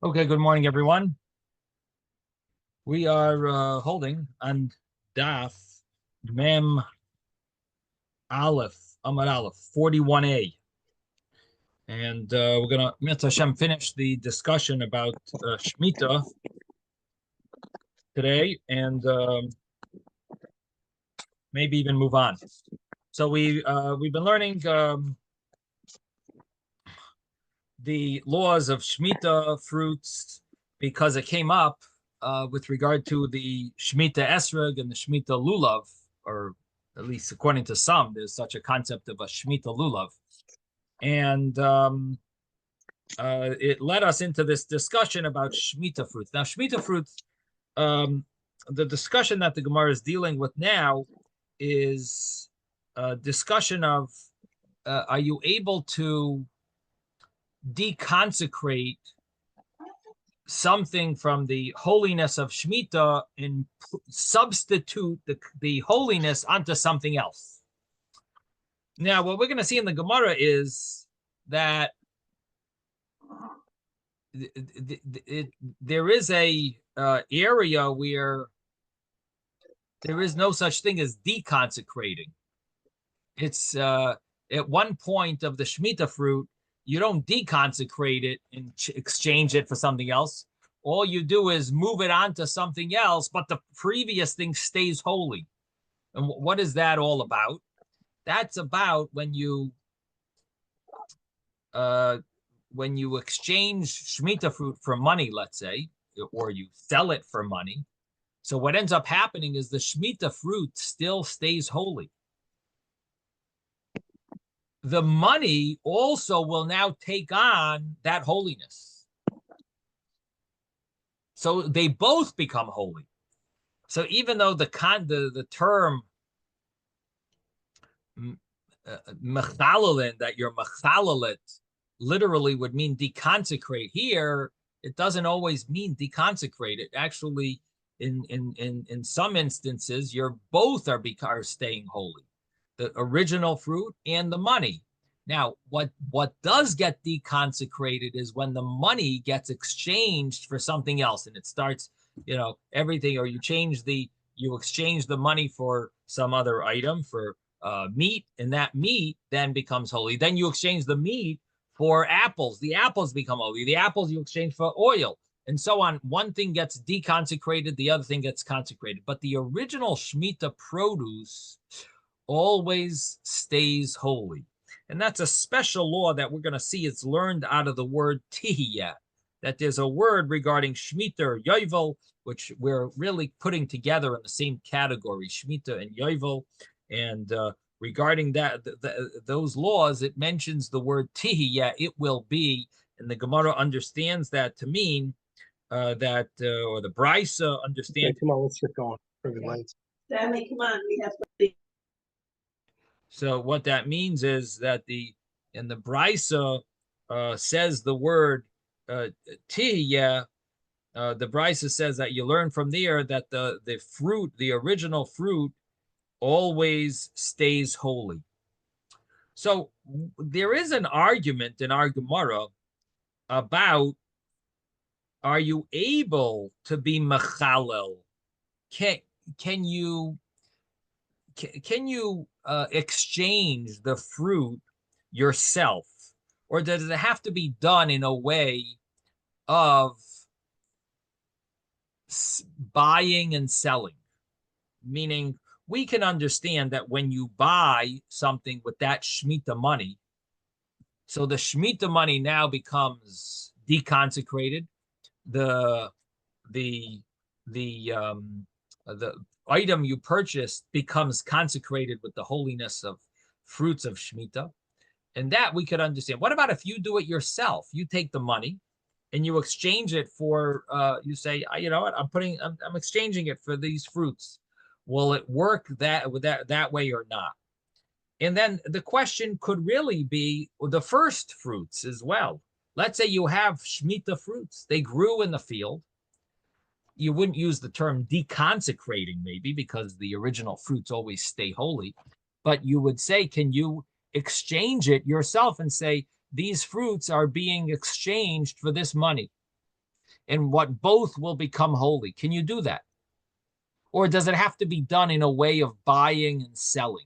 Okay, good morning, everyone. We are holding on Daf Mem Aleph, Amar Aleph, 41a. And we're going to, Mitzvah Hashem, finish the discussion about Shemitah today and maybe even move on. So we've been learning the laws of Shemitah fruits because it came up with regard to the Shemitah Esrog and the Shemitah Lulav, or at least according to some, there's such a concept of a Shemitah Lulav. And it led us into this discussion about Shemitah fruits. Now, Shemitah fruits, the discussion that the Gemara is dealing with now is a discussion of are you able to deconsecrate something from the holiness of Shemitah and substitute the holiness onto something else. Now, what we're going to see in the Gemara is that there is a area where there is no such thing as deconsecrating. It's at one point of the Shemitah fruit, you don't deconsecrate it and exchange it for something else. All you do is move it on to something else, but the previous thing stays holy. And what is that all about? That's about when you exchange Shemitah fruit for money, let's say, or you sell it for money. So what ends up happening is the Shemitah fruit still stays holy. The money also will now take on that holiness. So they both become holy. So even though the term mechalelin, that you're mechalelit, literally would mean deconsecrate, here it doesn't always mean deconsecrate. It actually, in some instances, you're both are staying holy. The original fruit and the money. Now, what does get deconsecrated is when the money gets exchanged for something else, and it starts, everything, or you exchange the money for some other item, for meat, and that meat then becomes holy. Then you exchange the meat for apples. The apples become holy. The apples you exchange for oil, and so on. One thing gets deconsecrated, the other thing gets consecrated. But the original Shemitah produce always stays holy. And that's a special law that we're going to see. It's learned out of the word tihiyah, that there's a word regarding Shemitah or Yovel, which we're really putting together in the same category, Shemitah and Yovel. And regarding that, those laws, it mentions the word tihiyah, it will be, and the Gemara understands that to mean or the Brisa understands. Okay, come on, let's get going. Sammy, come on, we have to. So what that means is that the Brisa says the word tihiyah. The Brisa says that you learn from there that the fruit, the original fruit, always stays holy. So there is an argument in our Gemara about, are you able to be mechalel? Can you exchange the fruit yourself, or does it have to be done in a way of buying and selling? Meaning, we can understand that when you buy something with that Shemitah money, so the Shemitah money now becomes deconsecrated. The item you purchased becomes consecrated with the holiness of fruits of Shemitah. And that we could understand. What about if you do it yourself? You take the money and you exchange it for, you say, you know what, I'm exchanging it for these fruits. Will it work that way or not? And then the question could really be the first fruits as well. Let's say you have Shemitah fruits. They grew in the field. You wouldn't use the term deconsecrating, maybe, because the original fruits always stay holy. But you would say, can you exchange it yourself and say, these fruits are being exchanged for this money? and what both will become holy. Can you do that? Or does it have to be done in a way of buying and selling?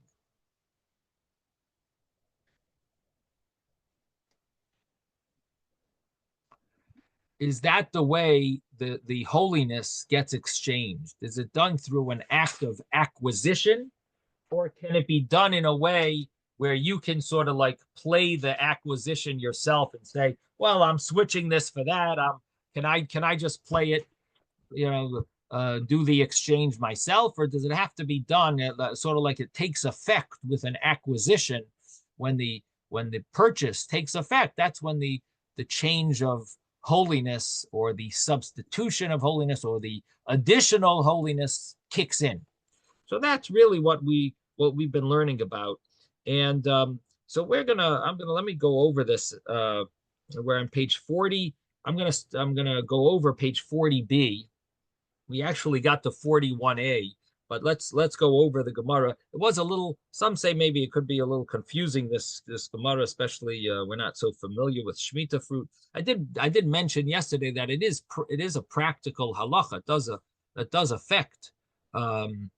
Is that the way the holiness gets exchanged? Is it done through an act of acquisition, or can it be done in a way where you can sort of like play the acquisition yourself and say, well, I'm switching this for that. Can I just play it, do the exchange myself, or does it have to be done sort of like it takes effect with an acquisition when the purchase takes effect? That's when the change of holiness or the substitution of holiness or the additional holiness kicks in. So that's really what we've been learning about. And so let me go over this. We're on page 40. I'm gonna go over page 40b. We actually got to 41a, but let's go over the Gemara. It was a little, some say maybe it could be a little confusing, this Gemara, especially we're not so familiar with Shemitah fruit. I did mention yesterday that it is a practical halacha. It does affect in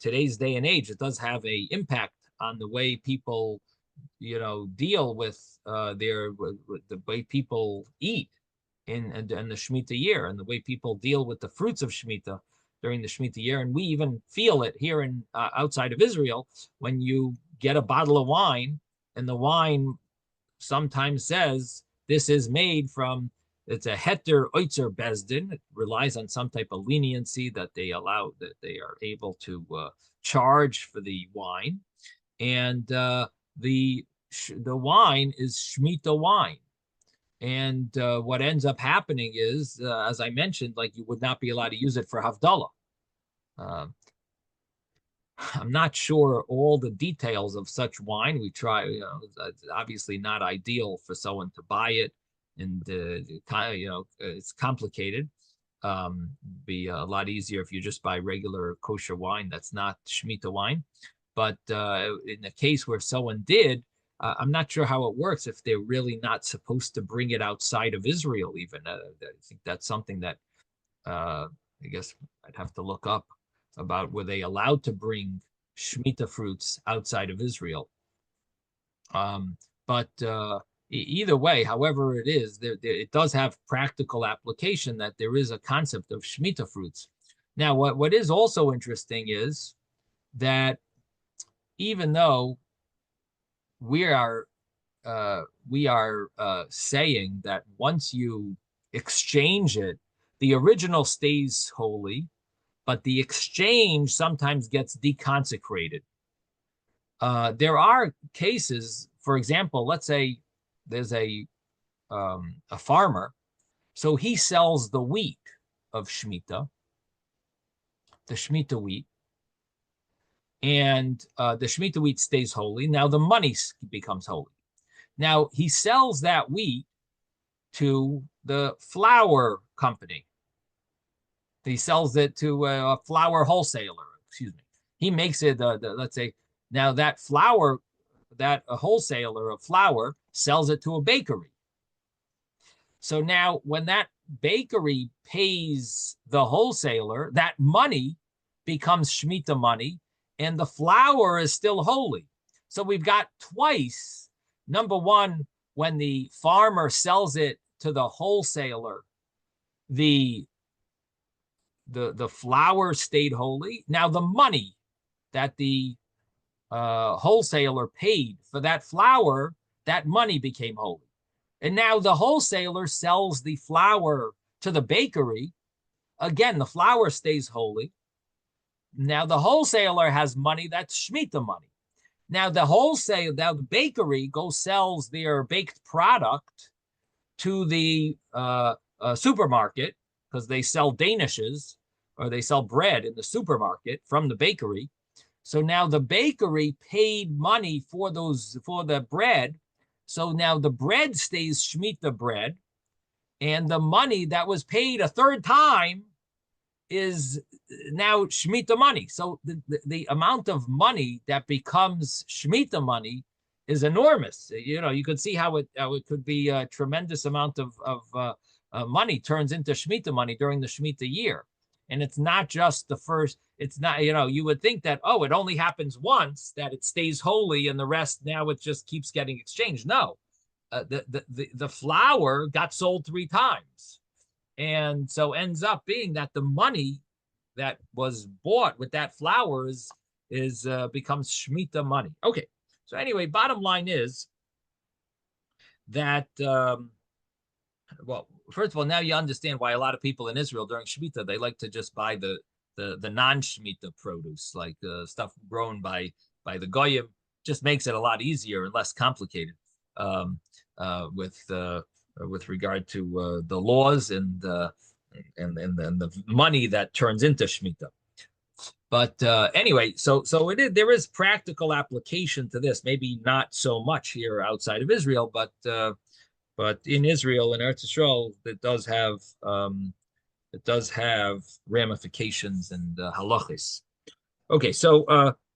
today's day and age. It does have a impact on the way people deal with the way people eat in the Shemitah year, and the way people deal with the fruits of Shemitah during the Shemitah year. And we even feel it here in outside of Israel when you get a bottle of wine, and the wine sometimes says this is made from, it's a heter oitzer bezdin. It relies on some type of leniency that they allow, that they are able to charge for the wine, and the wine is Shemitah wine. And what ends up happening is, as I mentioned, like you would not be allowed to use it for Havdalah. I'm not sure all the details of such wine. We try, it's obviously not ideal for someone to buy it, and it's complicated. Be a lot easier if you just buy regular kosher wine that's not Shemitah wine. But in the case where someone did, I'm not sure how it works if they're really not supposed to bring it outside of Israel even. I think that's something that I guess I'd have to look up about, were they allowed to bring Shemitah fruits outside of Israel. But either way, however it is, it does have practical application, that there is a concept of Shemitah fruits. Now, what is also interesting is that even though we are saying that once you exchange it, the original stays holy, but the exchange sometimes gets deconsecrated. There are cases, for example, let's say there's a farmer, so he sells the wheat of Shemitah, the Shemitah wheat, and the Shemitah wheat stays holy. Now the money becomes holy. Now he sells that wheat to the flour company. He sells it to a flour wholesaler, excuse me. He makes it, let's say, now that flour, that a wholesaler of flour sells it to a bakery. So now when that bakery pays the wholesaler, that money becomes Shemitah money, and the flour is still holy. So we've got twice. Number one, when the farmer sells it to the wholesaler, the flour stayed holy. Now the money that the wholesaler paid for that flour, that money became holy. And now the wholesaler sells the flour to the bakery. Again, the flour stays holy. Now the wholesaler has money, that's Shemitah money. Now the bakery sells their baked product to the supermarket, because they sell danishes, or they sell bread in the supermarket from the bakery. So now the bakery paid money for the bread. So now the bread stays Shemitah bread, and the money that was paid a third time is now Shemitah money. So the amount of money that becomes Shemitah money is enormous. You could see how it could be a tremendous amount of money turns into Shemitah money during the Shemitah year. And it's not just the first, it's not, you would think that, oh, it only happens once, that it stays holy and the rest now it just keeps getting exchanged. No, the flour got sold 3 times. And so ends up being that the money that was bought with that flour is becomes Shemitah money. Okay. So anyway, bottom line is that, well, first of all, now you understand why a lot of people in Israel during Shemitah, they like to just buy the non-Shemitah produce, like stuff grown by the Goyim. Just makes it a lot easier and less complicated with regard to the laws and the money that turns into Shemitah. But anyway, so there is practical application to this. Maybe not so much here outside of Israel, but in Israel, in Eretz Yisrael, it does have ramifications and halachis. Okay, so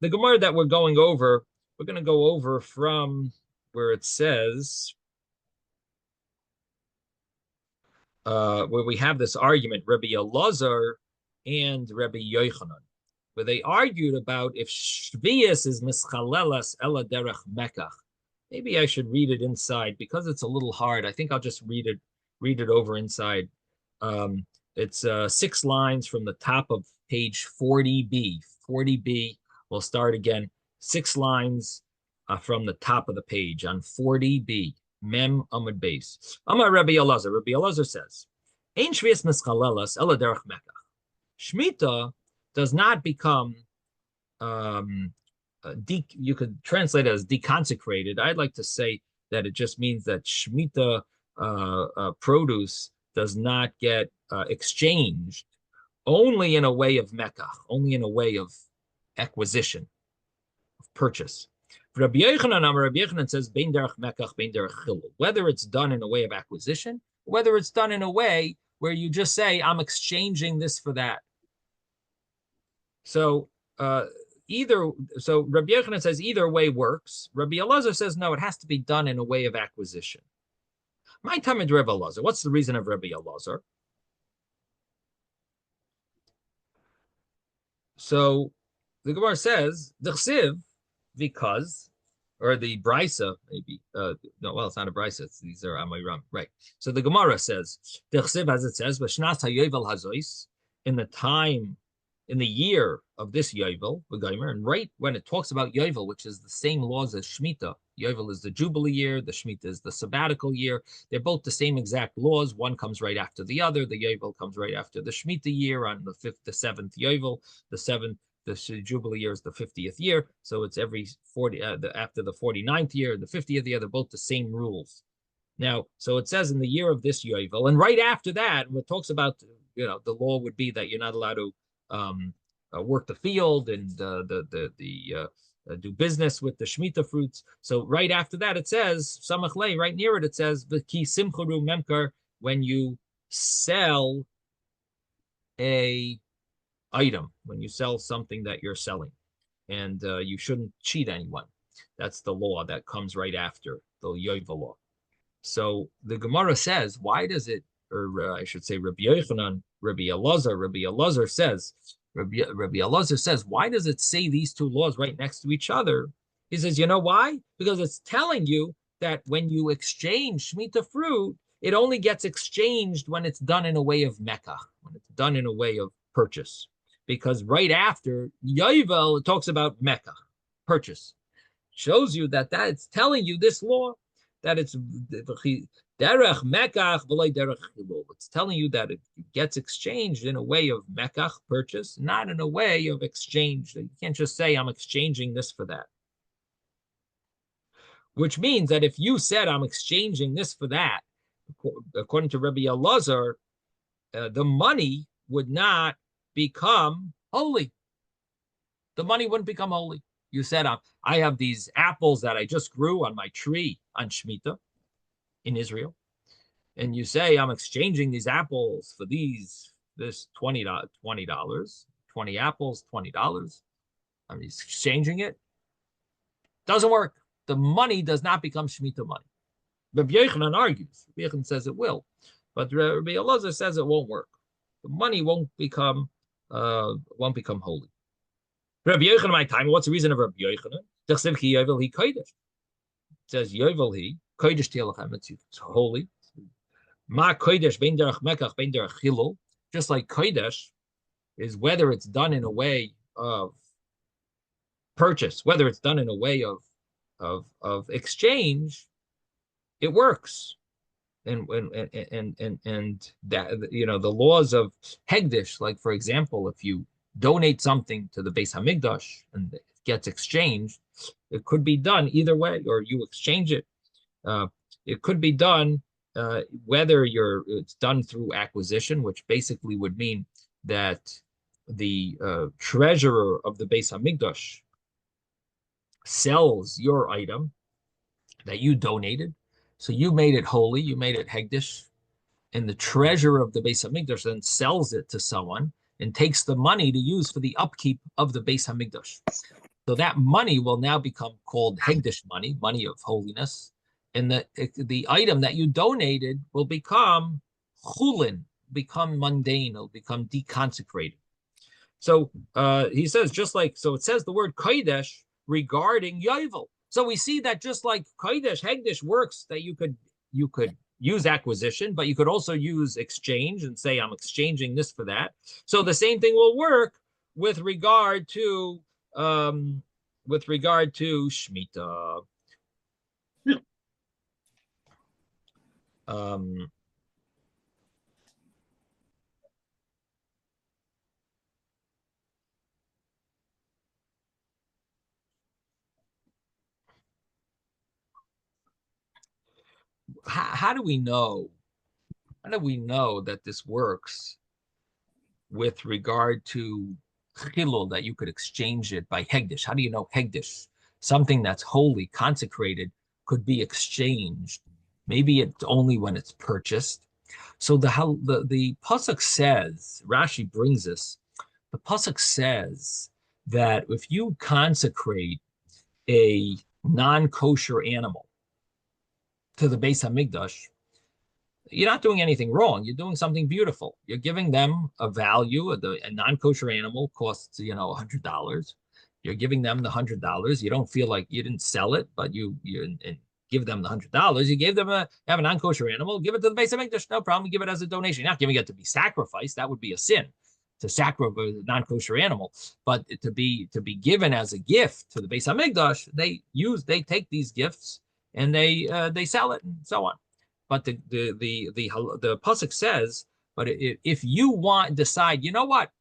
the Gemara that we're going to go over from where it says, where we have this argument, Rabbi Elazar and Rabbi Yochanan, where they argued about if Shvius is mischalelas ela derech mekach. Maybe I should read it inside because it's a little hard. I think I'll just read it over inside. It's 6 lines from the top of page 40b. 40b, we'll start again. 6 lines from the top of the page on 40b. Mem Amud Beis. Amar Rabbi Elazar. Rabbi Elazar says, Ein shvius mischalelas ela derech mekach. Shemitah does not become you could translate it as deconsecrated. I'd like to say that it just means that Shemitah produce does not get exchanged only in a way of mekach, only in a way of acquisition, of purchase. Rabbi Yochanan says, Bein derech mekach, bein derech chilul. Whether it's done in a way of acquisition, whether it's done in a way where you just say, I'm exchanging this for that. So Rabbi Yochanan says either way works. Rabbi Elazar says no, it has to be done in a way of acquisition. My time at Rabbi Elazar. What's the reason of Rabbi Elazar? So the Gemara says the chsiv, because, or the brisa maybe. No, well, it's not a brisa. These are Amiram, right? So the Gemara says the chsiv, as it says, v'shnas hayovel hazois, in the year of this Yovel, and right when it talks about Yovel, which is the same laws as Shemitah, Yovel is the Jubilee year, the Shemitah is the sabbatical year. They're both the same exact laws. One comes right after the other. The Yovel comes right after the Shemitah year on the 7th Yovel. The Jubilee year is the 50th year. So it's every 40, after the 49th year, the 50th year, they're both the same rules. Now, so it says in the year of this Yovel, and right after that, when it talks about, the law would be that you're not allowed to work the field and do business with the Shemitah fruits. So right after that, it says, Samachlei, right near it, it says, V'ki simcharu memkar, when you sell a item, when you sell something that you're selling, and you shouldn't cheat anyone. That's the law that comes right after the Yovel law. So the Gemara says, why does it, or I should say Rabbi Yochanan, Rabbi Elazar says, why does it say these two laws right next to each other? He says, you know why? Because it's telling you that when you exchange Shemitah fruit, it only gets exchanged when it's done in a way of mekach, when it's done in a way of purchase. Because right after Yovel, it talks about mekach, purchase. Shows you that it's telling you this law, that it's derech mekach v'lei derech chilul. It's telling you that it gets exchanged in a way of mekach, purchase, not in a way of exchange. You can't just say, I'm exchanging this for that. Which means that if you said, I'm exchanging this for that, according to Rabbi Elazar, the money would not become holy. The money wouldn't become holy. You said, I have these apples that I just grew on my tree on Shemitah in Israel, and you say, I'm exchanging these apples for this $20, 20 apples, $20. I'm exchanging it. Doesn't work. The money does not become Shemitah money. Rabbi Yochanan argues. Rabbi Yochanan says it will. But Rabbi Elazar says it won't work. The money won't become holy. Rabbi Yochanan, my time. What's the reason of Rabbi Yochanan? It says Yovel he kodesh tielachem. It's holy. Ma kodesh ben derech mekach ben derech chilul. Just like kodesh is whether it's done in a way of purchase, whether it's done in a way of exchange, it works. And that, the laws of hegdish, like for example, if you donate something to the Beis Hamikdash and it gets exchanged, it could be done either way, or you exchange it. It could be done whether it's done through acquisition, which basically would mean that the treasurer of the Beis Hamikdash sells your item that you donated. So you made it holy, you made it hegdish, and the treasurer of the Beis Hamikdash then sells it to someone and takes the money to use for the upkeep of the Beis Hamikdash. So that money will now become called hegdish money, money of holiness, and the item that you donated will become chulin, become mundane, it'll become deconsecrated. So he says, it says the word kodesh regarding yovel. So we see that just like kodesh, hegdish works, that you could use acquisition, but you could also use exchange and say, I'm exchanging this for that. So the same thing will work with regard to Shemitah. How do we know? How do we know that this works with regard to chilul, that you could exchange it by hegdish? How do you know hegdish, something that's holy, consecrated, could be exchanged? Maybe it's only when it's purchased. So the pasuk says, Rashi brings this. The pasuk says that if you consecrate a non-kosher animal to the Beis Hamikdash, you're not doing anything wrong. You're doing something beautiful. You're giving them a value. A non-kosher animal costs, $100. You're giving them the $100. You don't feel like you didn't sell it, but you give them the $100. You gave them have a non-kosher animal, give it to the Beis Hamikdash, no problem. You give it as a donation. You're not giving it to be sacrificed. That would be a sin, to sacrifice a non-kosher animal. But to be given as a gift to the Beis Hamikdash, they take these gifts and they sell it and so on. But the pasuk says, but if you decide, you know what,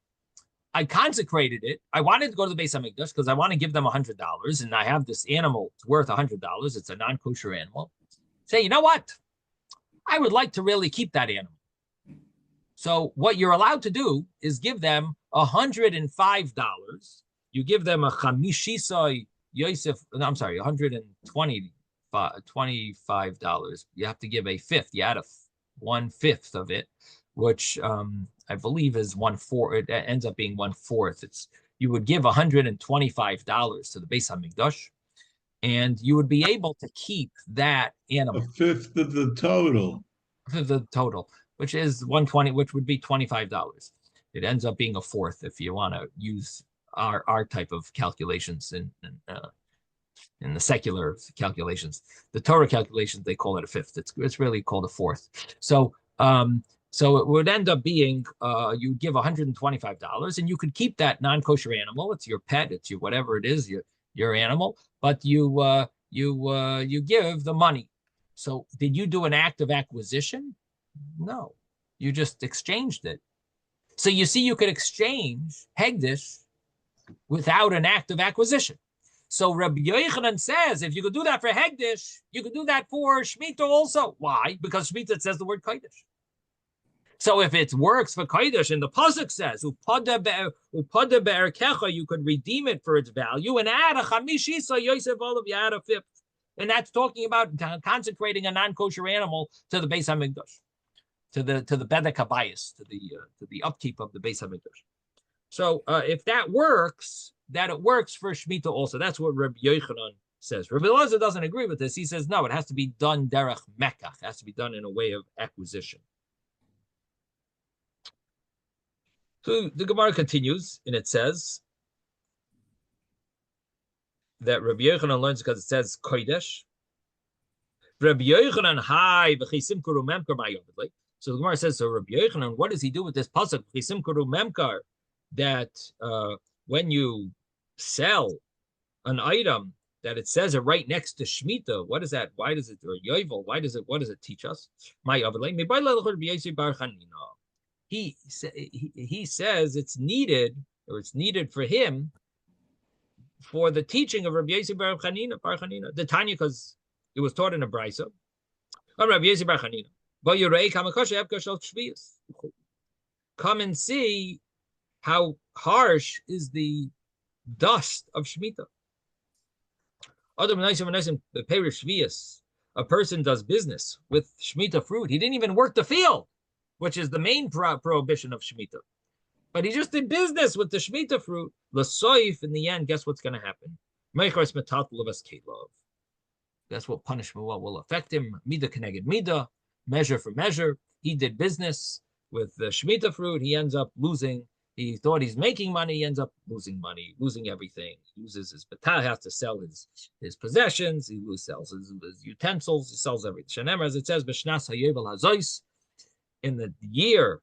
I consecrated it. I wanted to go to the Beis Hamikdash because I want to give them $100, and I have this animal worth $100. It's a non-kosher animal. Say, you know what, I would like to really keep that animal. So what you're allowed to do is give them $105. You give them a chamishisai Yosef. No, I'm sorry, $125. You have to give a fifth. You add 1/5 of it, which I believe is 1/4. It ends up being 1/4. You would give $125 to the Beis Hamikdash, and you would be able to keep that animal. 1/5 of the total. Which is 120, which would be $25. It ends up being 1/4 if you want to use our type of calculations in the secular calculations. The Torah calculations, they call it 1/5. It's really called 1/4. So it would end up being you give $125, and you could keep that non-kosher animal. It's your pet. It's your whatever it is, your animal. But you give the money. So did you do an act of acquisition? No, you just exchanged it. So you see, you could exchange hegdish without an act of acquisition. So Rabbi Yochanan says, if you could do that for hegdish, you could do that for Shemitah also. Why? Because Shemitah says the word kodesh. So if it works for kodesh, and the pasuk says upada be'erkecha, you could redeem it for its value and add a chamishisa Yosef olav, you add a 1/5, and that's talking about consecrating a non-kosher animal to the Beis Hamikdash, to the bedek habayis, to the upkeep of the Beis Hamikdash. So if that works, that it works for Shemitah also. That's what Rabbi Yochanan says. Rabbi Elazar doesn't agree with this. He says, no, it has to be done derech mekach. It has to be done in a way of acquisition. So the Gemara continues, and it says that Rabbi Yochanan learns because it says Kodesh. Rabbi Yochanan, hi, v'chisim kuru memkar ma'yovedli. So the Gemara says, so Rabbi Yochanan, what does he do with this pasuk? V'chisim kuru memkar, that when you sell an item, that it says it right next to Shemitah. What is that? Why does it, or Yovel, why does it, what does it teach us? He says it's needed, or it's needed for him, for the teaching of Rabbi Yossi Bar Chanina, the Tanya, because it was taught in a brisa. Rabbi Yossi Bar Chanina, come and see how harsh is the dust of Shemitah. A person does business with Shemitah fruit. He didn't even work the field, which is the main prohibition of Shemitah. But he just did business with the Shemitah fruit. L'soif, in the end, guess what's going to happen? Guess what punishment will affect him? Midah keneged midah, measure for measure. He did business with the Shemitah fruit. He ends up losing. He thought he's making money. He ends up losing money, losing everything. He loses his betah, has to sell his possessions. He sells his utensils. He sells everything. Shenemar, as it says, b'shnas hayovel hazois, in the year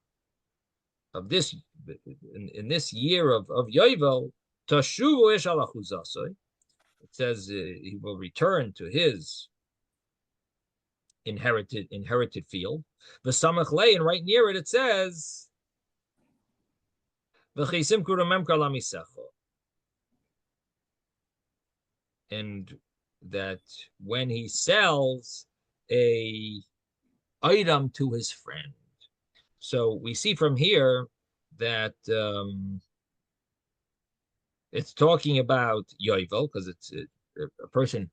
of this, in this year of Yovel, tashuvu ish alachuzasoi. It says he will return to his inherited field. V'samach lei, and right near it, it says v'chisim kurumem kalamisecho, and that when he sells a item to his friend. So we see from here that it's talking about Yovel, because it's a person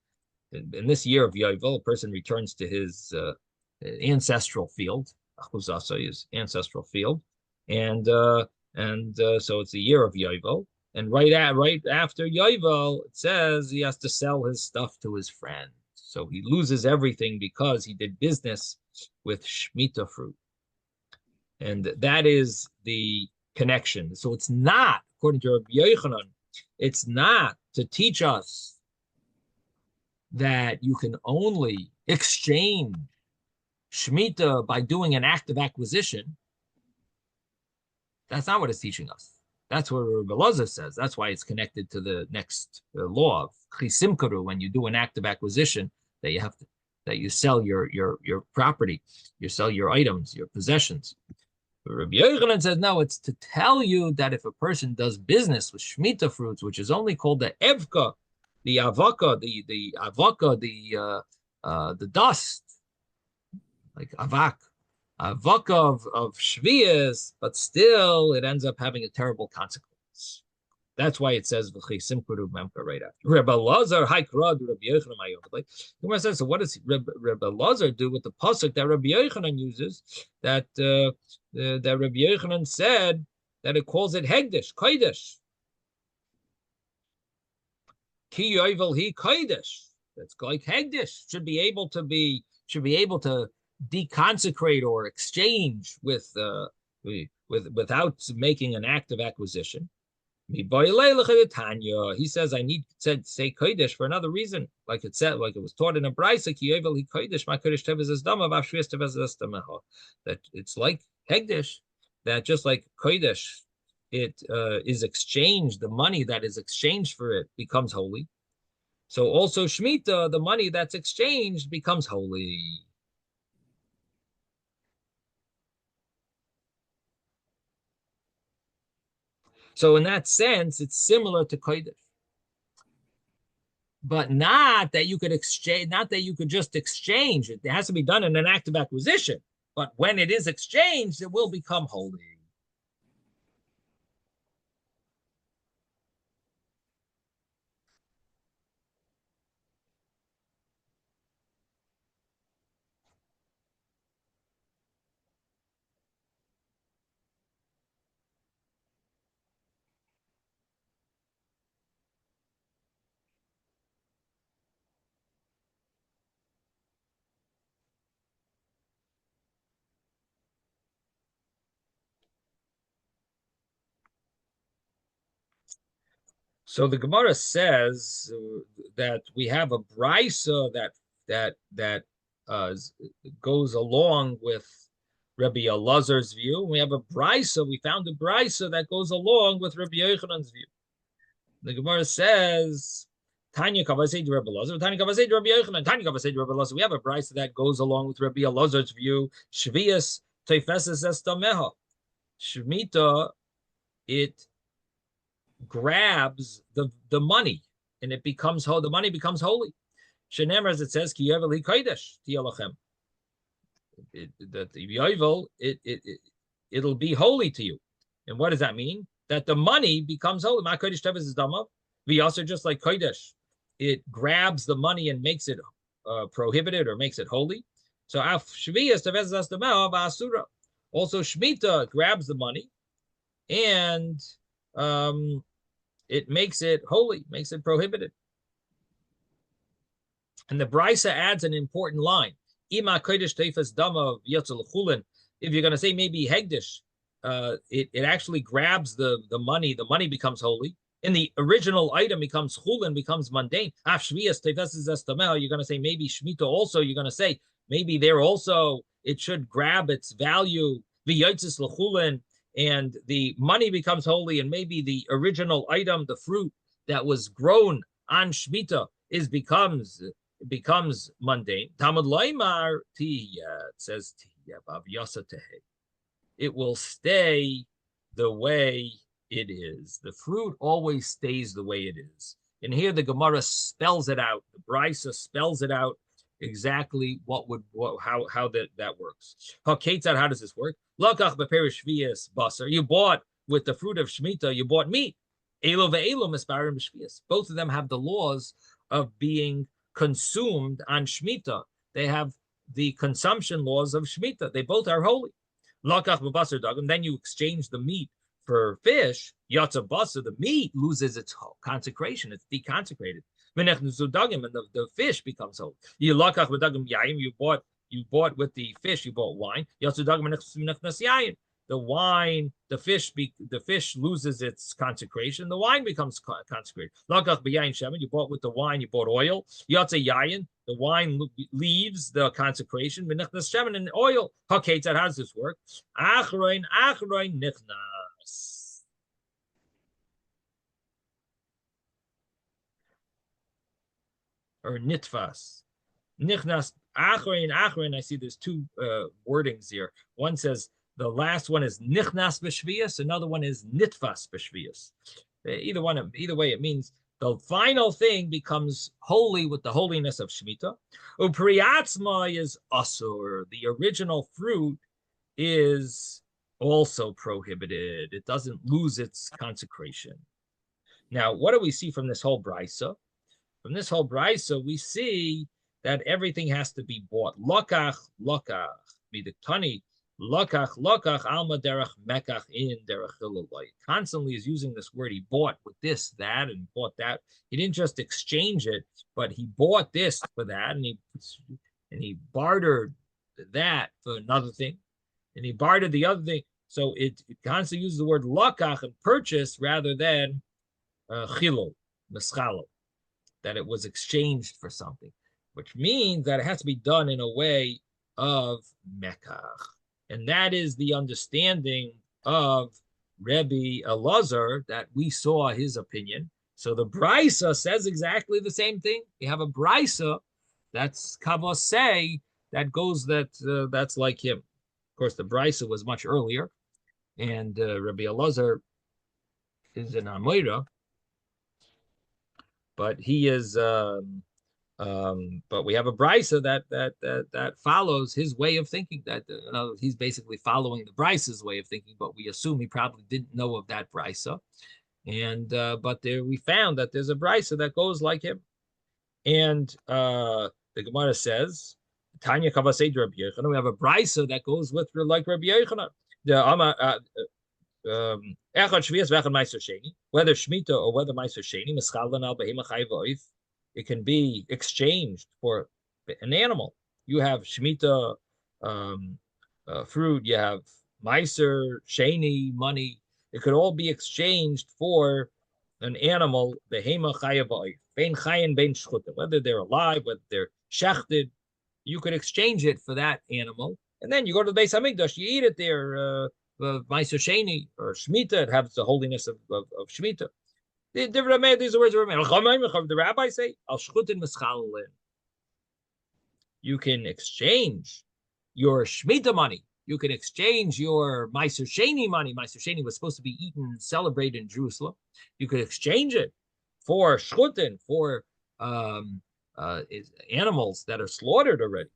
in this year of Yovel, a person returns to his ancestral field, his ancestral field, and so it's a year of Yovel. And right after Yovel, it says he has to sell his stuff to his friend. So he loses everything because he did business with Shemitah fruit. And that is the connection. So it's not, according to Rabbi Yochanan, it's not to teach us that you can only exchange Shemitah by doing an act of acquisition. That's not what it's teaching us. That's what Rabbi Elazar says. That's why it's connected to the next law of chisim karu, when you do an act of acquisition, that you have to, that you sell your property, you sell your items, your possessions. But Rabbi Yochanan says, no, it's to tell you that if a person does business with Shemitah fruits, which is only called the evka, the avaka, the avaka, the dust, like avak of shvias, but still it ends up having a terrible consequence. That's why it says v'chisim kuru memka right after. Rebbe Lazar haikra Rabbi Yochanan mayovelei. The Gemara says, so what does Rebbe Lazar do with the pasuk that Rabbi Yochanan uses? That Rabbi Yochanan said that it calls it hegdish, kodesh. Ki yovel hi kodesh. That's like hegdish. Should be able to deconsecrate or exchange without making an act of acquisition. He says, I need to say kodesh for another reason, like it said, like it was taught in a brisa. That it's like hegdish, that just like kodesh, it is exchanged. The money that is exchanged for it becomes holy. So also Shemitah, the money that's exchanged becomes holy. So in that sense, it's similar to kodesh, but not that you could exchange, not that you could just exchange it. It has to be done in an act of acquisition. But when it is exchanged, it will become holy. So the Gemara says that we have a brisa that goes along with Rabbi Elazar's view. We have a brisa. We found a brisa that goes along with Rabbi Yochanan's view. The Gemara says, Tanya Kavasei Rabbi Elazar, Tanya Kavasei Rabbi Yochanan, Tanya Kavasei Rabbi Elazar. We have a brisa that goes along with Rabbi Elazar's view. Shvius teifeses estameha. Shemitah, it grabs the money and it becomes the money becomes holy. Shenemar, as it says, ki yeveli kodesh tiyalachem. That the yovel it'll be holy to you. And what does that mean? That the money becomes holy. Ma kodesh teves is dama. We also just like kodesh, it grabs the money and makes it prohibited or makes it holy. So af shviyas teves is dama ba'asura. Also shmita grabs the money and it makes it holy, makes it prohibited. And the Brisa adds an important line. Ima kodesh teifas dama yotzel chulin. If you're going to say maybe hegdish, it actually grabs the money becomes holy. In the original item becomes chulin, becomes mundane. Af shvias teifas estamel. You're going to say maybe shmita also. You're going to say maybe there also it should grab its value. V'yotzis lechulin. And the money becomes holy, and maybe the original item, the fruit that was grown on Shemitah, becomes mundane. Talmud Laimar Tiya, it says Tiya Bav Yasa Tehe. It will stay the way it is. The fruit always stays the way it is. And here the Gemara spells it out. The Brisa spells it out exactly how that works. How does this work? You bought with the fruit of Shemitah, you bought meat. Both of them have the laws of being consumed on Shemitah. They have the consumption laws of Shemitah. They both are holy. Then you exchange the meat for fish. The meat loses its consecration. It's deconsecrated. And the fish becomes holy. You bought with the fish, you bought wine. The wine, the fish loses its consecration. The wine becomes consecrated. You bought with the wine, you bought oil. The wine leaves the consecration. And oil. How does this work? Or nitfas. Nichnas achrein. I see there's two wordings here. One says the last one is nichnas b'shvius, another one is nitfas b'shvius. Either way, it means the final thing becomes holy with the holiness of Shemitah. Upriatzma is asur. The original fruit is also prohibited. It doesn't lose its consecration. Now, what do we see from this whole brisa? From this whole brisa, we see that everything has to be bought. Lokach, midiktani, lokach, alma derech mekach in derech hilalai. Constantly is using this word. He bought with this, that, and bought that. He didn't just exchange it, but he bought this for that, and he bartered that for another thing, and he bartered the other thing. So it constantly uses the word lokach and purchase rather than chilul, meschalo, that it was exchanged for something, which means that it has to be done in a way of mekach. And that is the understanding of Rebbe Elazar that we saw his opinion. So the Brisa says exactly the same thing. We have a Brisa that's kavosei that goes that's like him. Of course, the Brisa was much earlier, and Rebbe Elazar is an Amoira, but he is. But we have a brisa that follows his way of thinking. That he's basically following the brisa's way of thinking. But we assume he probably didn't know of that brisa, and but there we found that there's a brisa that goes like him. And the Gemara says, Tanya Kavasei Rabbi Yochanan. We have a brisa that goes with like Rabbi Yochanan. Whether Shemitah or whether Meiser Sheni, it can be exchanged for an animal. You have Shemitah fruit, you have Meiser Sheni money. It could all be exchanged for an animal, behema chaya ba'oif, bein chayin, bein shchutim, whether they're alive, whether they're shechted, you could exchange it for that animal, and then you go to the Beis Hamikdash, you eat it there, Ma'aser Sheni or Shemitah, it has the holiness of Shemitah. These are words of the rabbis say, al shchutin mischalin. You can exchange your Shemitah money. You can exchange your Ma'aser Sheni money. Ma'aser Sheni was supposed to be eaten and celebrated in Jerusalem. You could exchange it for shchutin, for animals that are slaughtered already.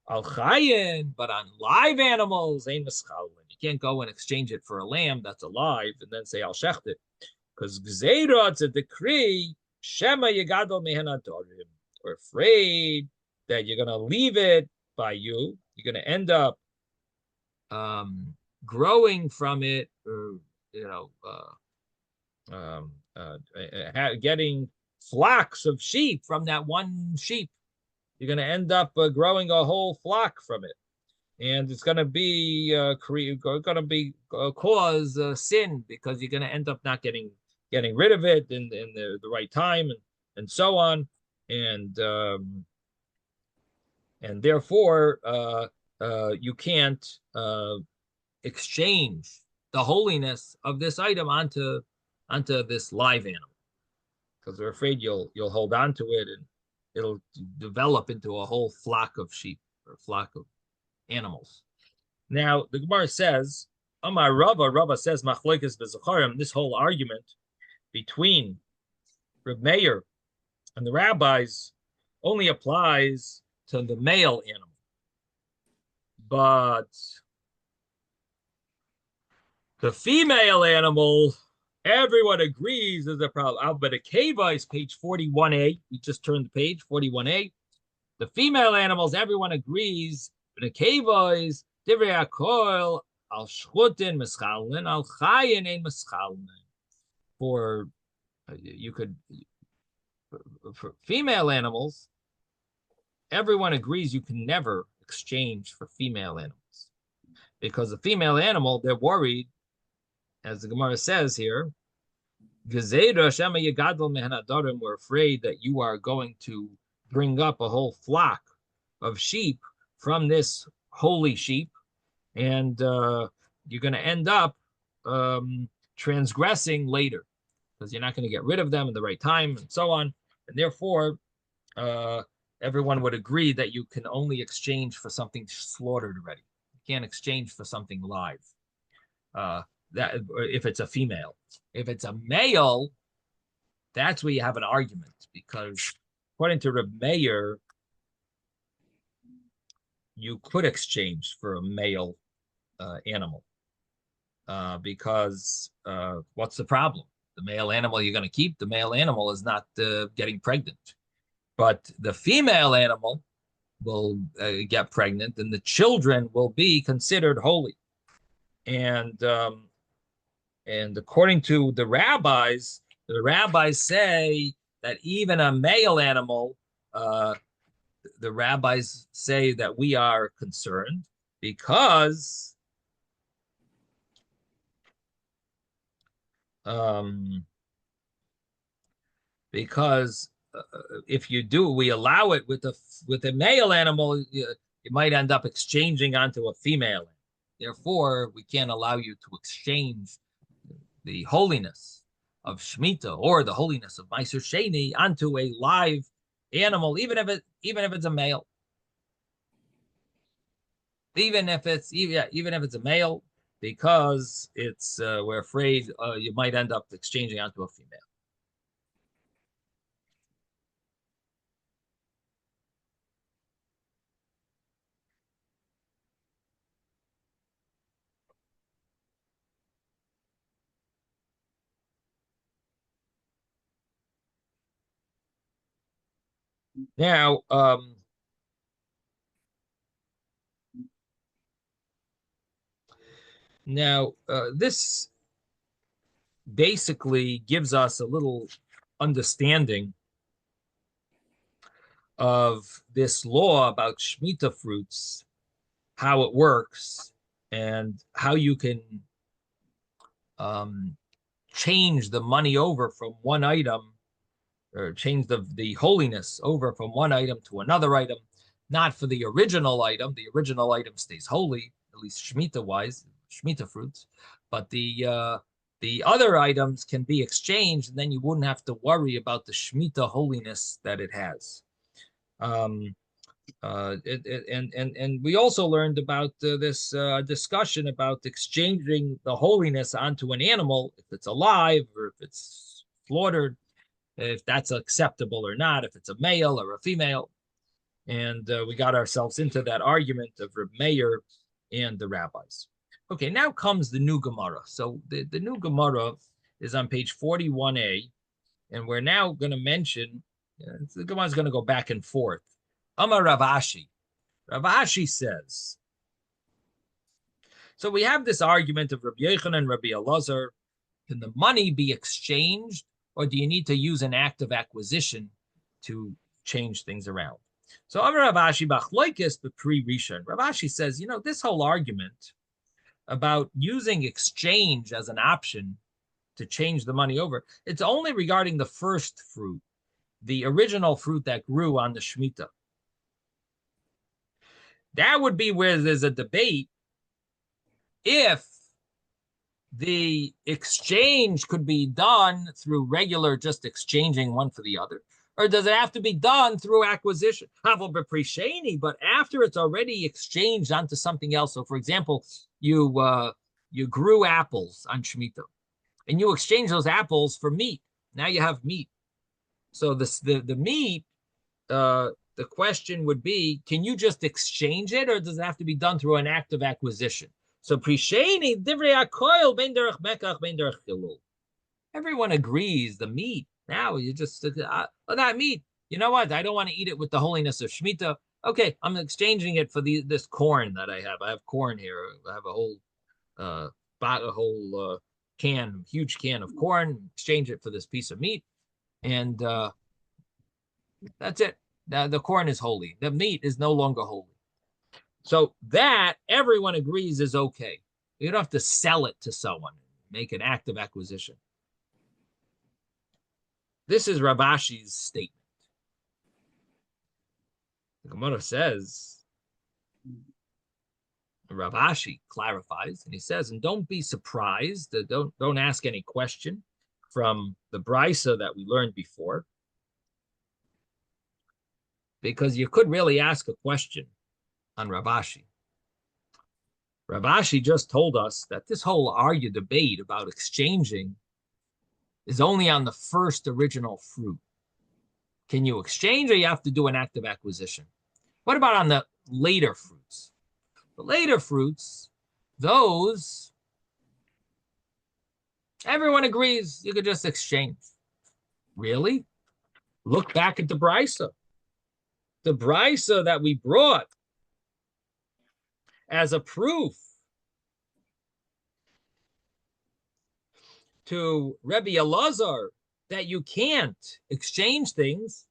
Al chayin, but on live animals, ain't mischalin. You can't go and exchange it for a lamb that's alive and then say al shechted, because gzeira, it's a decree. Shema yegadol mehen adorim. We're afraid that you're going to leave it by you. You're going to end up growing from it, or getting flocks of sheep from that one sheep. You're going to end up growing a whole flock from it, and it's going to be cause sin, because you're going to end up not getting rid of it in the right time, and so on, and therefore you can't exchange the holiness of this item onto this live animal, because they're afraid you'll hold on to it and it'll develop into a whole flock of sheep or flock of animals. Now the Gemara says, Amar Rava says machlokes b'zacharim. This whole argument between Reb Meir and the rabbis only applies to the male animal, but the female animal, everyone agrees is a problem. But a keva is page 41a. We just turned the page, 41a. The female animals, everyone agrees. But a keva is divrei hakol al shchutin mischalin, al chayin ein mischalin. For female animals, everyone agrees you can never exchange for female animals, because the female animal, they're worried, as the Gemara says here, we're afraid that you are going to bring up a whole flock of sheep from this holy sheep, and you're going to end up transgressing later, because you're not going to get rid of them in the right time, and so on. And therefore, everyone would agree that you can only exchange for something slaughtered already. You can't exchange for something live. That if it's a female. If it's a male, that's where you have an argument, because according to Reb Meir, you could exchange for a male animal, because what's the problem? The male animal you're going to keep. The male animal is not getting pregnant, but the female animal will get pregnant, and the children will be considered holy. And according to the rabbis say that even a male animal, the rabbis say that we are concerned because if you do, we allow it with a male animal, you might end up exchanging onto a female. Therefore, we can't allow you to exchange the holiness of Shemitah or the holiness of Ma'aser Sheni onto a live animal, even if it's a male. Even if it's a male, because it's we're afraid you might end up exchanging onto a female. Now, this basically gives us a little understanding of this law about Shemitah fruits, how it works, and how you can change the money over from one item, or change the holiness over from one item to another item, not for the original item. The original item stays holy, at least Shemitah-wise, Shemitah fruits, but the other items can be exchanged, and then you wouldn't have to worry about the Shemitah holiness that it has. And we also learned about this discussion about exchanging the holiness onto an animal, if it's alive or if it's slaughtered, if that's acceptable or not, if it's a male or a female. And we got ourselves into that argument of Reb Meir and the rabbis. Okay, now comes the new Gemara. So the new Gemara is on page 41a, and we're now going to mention, the Gemara is going to go back and forth. Amar Rav Ashi. Rav Ashi says, so we have this argument of Rabbi Yochanan and Rabbi Elazar. Can the money be exchanged, or do you need to use an act of acquisition to change things around? So Amar Rav Ashi b'achloikis b'pri rishon. Rav Ashi says, this whole argument about using exchange as an option to change the money over, it's only regarding the first fruit, the original fruit that grew on the Shemitah. That would be where there's a debate if the exchange could be done through regular just exchanging one for the other, or does it have to be done through acquisition? But after it's already exchanged onto something else. So, for example, you grew apples on Shemitah, and you exchange those apples for meat. Now you have meat. So the meat, the question would be, can you just exchange it, or does it have to be done through an act of acquisition? So everyone agrees the meat. Now you just, that meat, you know what? I don't want to eat it with the holiness of Shemitah. Okay, I'm exchanging it for this corn that I have. I have corn here. I have a whole huge can of corn. Exchange it for this piece of meat, and that's it. Now the corn is holy. The meat is no longer holy. So that everyone agrees is okay. You don't have to sell it to someone, make an act of acquisition. This is Rav Ashi's statement. The Gemara says, Rav Ashi clarifies, and he says, and don't be surprised, don't ask any question from the brisa that we learned before, because you could really ask a question on Rav Ashi. Rav Ashi just told us that this whole debate about exchanging is only on the first original fruit. Can you exchange, or you have to do an act of acquisition? What about on the later fruits? The later fruits, those, everyone agrees you could just exchange. Really? Look back at the brisa. The brisa that we brought as a proof to Rebbe Elazar that you can't exchange things.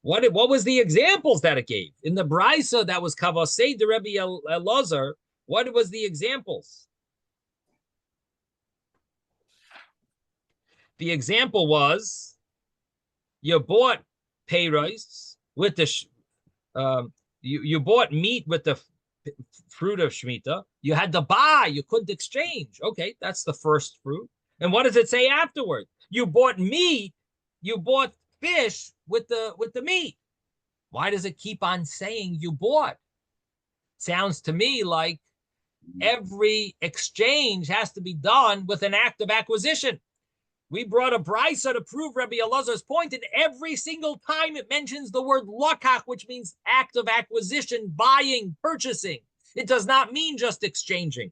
What was the examples that it gave? In the brisa that was kavasei to Rebbe Elazar, what was the examples? The example was you bought peiros with the you bought meat with the fruit of Shemitah. You had to buy, you couldn't exchange. Okay, that's the first fruit. And what does it say afterward? You bought meat, you bought fish with the meat. Why does it keep on saying you bought? Sounds to me like every exchange has to be done with an act of acquisition. We brought a brisa to prove Rabbi Elazar's point, and every single time it mentions the word lakach, which means act of acquisition, buying, purchasing. It does not mean just exchanging.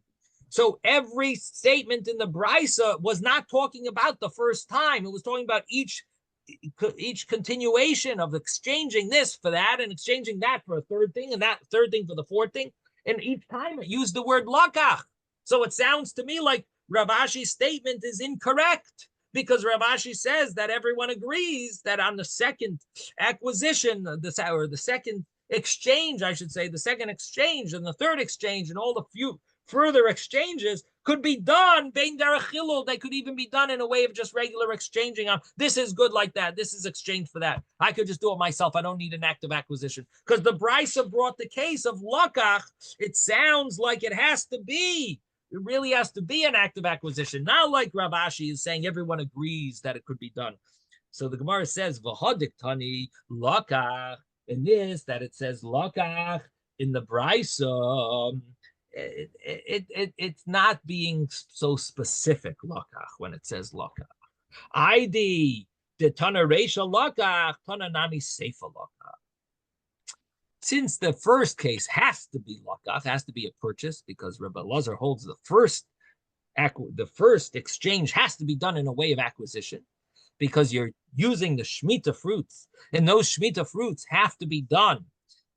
So every statement in the brisa was not talking about the first time. It was talking about each continuation of exchanging this for that and exchanging that for a third thing and that third thing for the fourth thing. And each time it used the word lakach. So it sounds to me like Rav Ashi's statement is incorrect, because Rav Ashi says that everyone agrees that on the second acquisition, the second exchange, I should say, the second exchange and the third exchange and all the few further exchanges could be done. Bein derech chilul. They could even be done in a way of just regular exchanging. This is good like that. This is exchange for that. I could just do it myself. I don't need an active acquisition. Because the Brisa brought the case of lakach. It sounds like it has to be. It really has to be an active acquisition. Not like Rav Ashi is saying everyone agrees that it could be done. So the Gemara says, v'hodik tani lakach. In this, that it says lakach in the Brisa, it's not being so specific lakach when it says lakach. ID the tana reisha lakach, tana nami seifa lakach. Since the first case has to be lakach, has to be a purchase, because Rebbe Lazar holds the first exchange has to be done in a way of acquisition, because you're using the Shemitah fruits, and those Shemitah fruits have to be done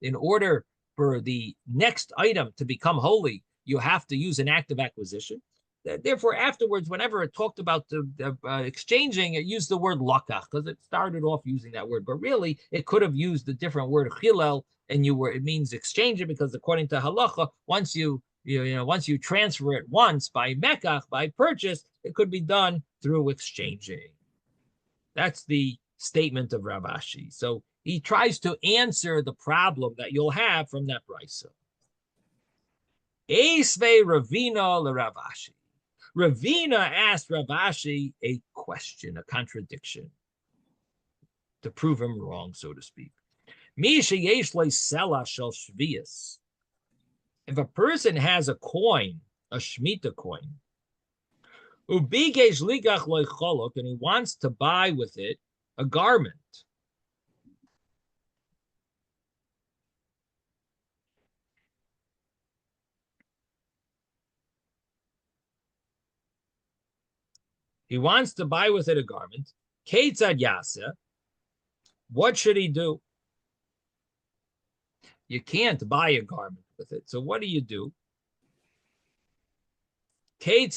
in order for the next item to become holy. You have to use an active acquisition. Therefore, afterwards, whenever it talked about the exchanging, it used the word lakach, because it started off using that word. But really, it could have used the different word chilel, and it means exchanging, because according to halacha, once you transfer it once by mekach, by purchase, it could be done through exchanging. That's the statement of Rav Ashi. So he tries to answer the problem that you'll have from that brisa. Esve Ravina le Rav Ashi. Ravina asked Rav Ashi a question, a contradiction, to prove him wrong, so to speak. Misha yesh le sela shel shvius. If a person has a coin, a Shemitah coin, and he wants to buy with it a garment. He wants to buy with it a garment. Keitzad yaseh. What should he do? You can't buy a garment with it. So what do you do? You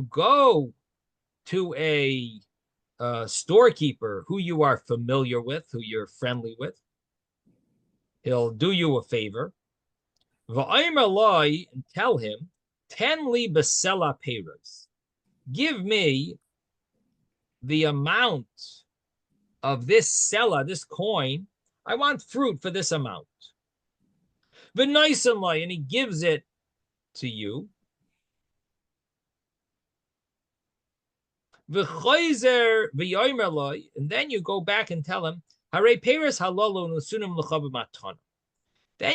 go to a storekeeper who you are familiar with, who you're friendly with. He'll do you a favor. And tell him, tenli besela peiros. Give me the amount of this sela, this coin. I want fruit for this amount. And he gives it to you. And then you go back and tell him, then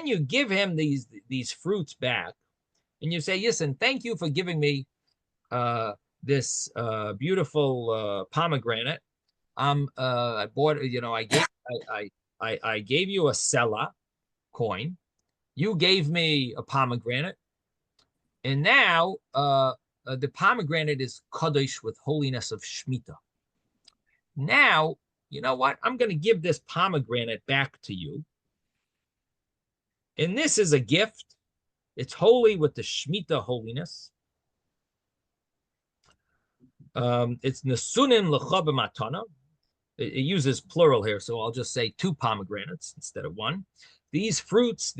you give him these fruits back, and you say, listen, thank you for giving me this beautiful pomegranate. I bought, I gave you a sela coin. You gave me a pomegranate, and now the pomegranate is kadosh, with holiness of Shemitah. Now, you know what? I'm going to give this pomegranate back to you, and this is a gift. It's holy with the Shemitah holiness. It's nesunim l'cha b'matana. It uses plural here, so I'll just say 2 pomegranates instead of 1. These fruits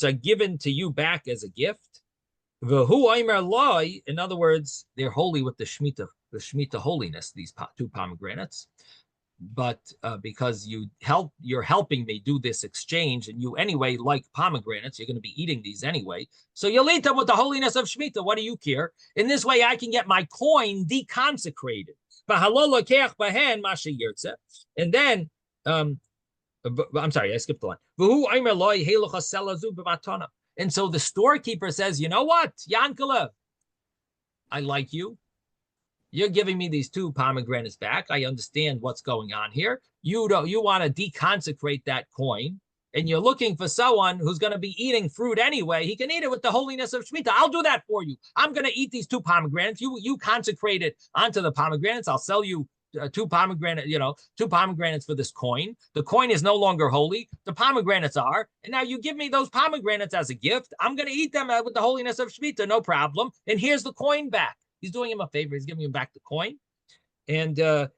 are given to you back as a gift. In other words, they're holy with the Shemitah holiness, these 2 pomegranates. But because you're helping me do this exchange, and you anyway like pomegranates, you're going to be eating these anyway. So you'll eat them with the holiness of Shemitah. What do you care? In this way, I can get my coin deconsecrated. And then, I'm sorry, I skipped the line. And so the storekeeper says, you know what, Yankelev, I like you. You're giving me these 2 pomegranates back. I understand what's going on here. You want to deconsecrate that coin, and you're looking for someone who's going to be eating fruit anyway. He can eat it with the holiness of Shemitah. I'll do that for you. I'm going to eat these 2 pomegranates. You consecrate it onto the pomegranates. I'll sell you 2 pomegranates for this coin. The coin is no longer holy. The pomegranates are. And now you give me those pomegranates as a gift. I'm going to eat them with the holiness of Shemitah, no problem. And here's the coin back. He's doing him a favor. He's giving him back the coin. And the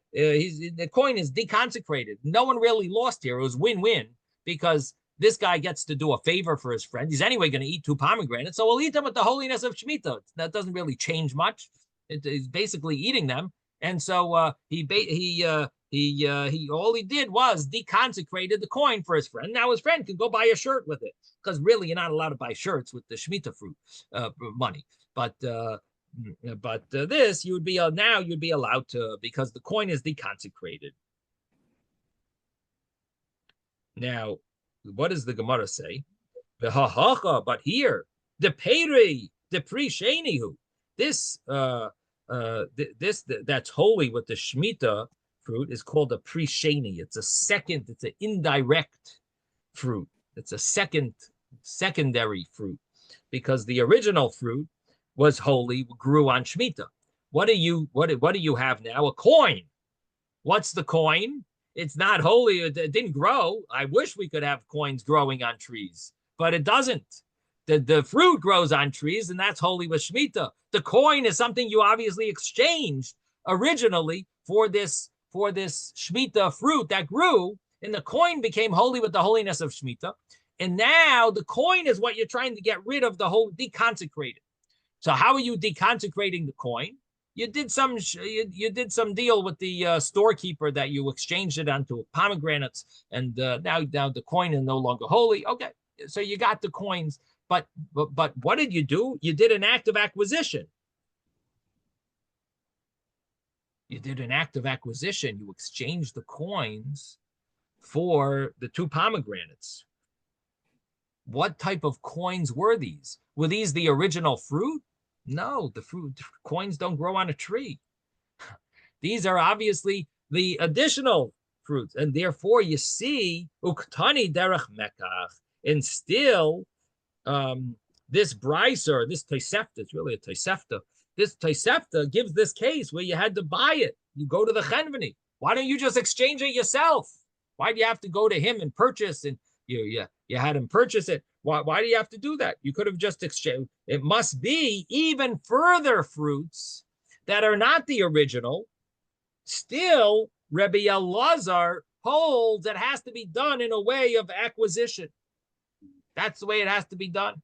coin is deconsecrated. No one really lost here. It was win-win, because this guy gets to do a favor for his friend. He's anyway going to eat 2 pomegranates, so we'll eat them with the holiness of Shemitah. That doesn't really change much. He's basically eating them, and so all he did was deconsecrated the coin for his friend. Now his friend can go buy a shirt with it, because really you're not allowed to buy shirts with the Shemitah fruit money. But this you'd be allowed to, because the coin is deconsecrated. Now, what does the Gemara say? But here, the Retiree, the Prishenihu, this that's holy with the Shemitah fruit is called a Prisheni. It's an indirect fruit. It's a secondary fruit, because the original fruit was holy, grew on Shemitah. What do you have now? A coin. What's the coin? It's not holy. It didn't grow. I wish we could have coins growing on trees, but it doesn't. The fruit grows on trees, and that's holy with Shemitah. The coin is something you obviously exchanged originally for this Shemitah fruit that grew, and the coin became holy with the holiness of Shemitah. And now the coin is what you're trying to get rid of, the whole deconsecrated. So how are you deconsecrating the coin? You did some deal with the storekeeper that you exchanged it onto pomegranates, and now the coin is no longer holy. Okay, so you got the coins, but what did you do? You did an act of acquisition. You did an act of acquisition. You exchanged the coins for the 2 pomegranates. What type of coins were these? Were these the original fruit? No, the coins don't grow on a tree. These are obviously the additional fruits, and therefore you see uktani derech mekach, and still this briser, this tosefta, it's really a tosefta. This tosefta gives this case where you had to buy it. You go to the chenveni. Why don't you just exchange it yourself? Why do you have to go to him and purchase, and you had him purchase it? Why do you have to do that? You could have just exchanged. It must be even further fruits that are not the original. Still, Rebbe Elazar holds it has to be done in a way of acquisition. That's the way it has to be done.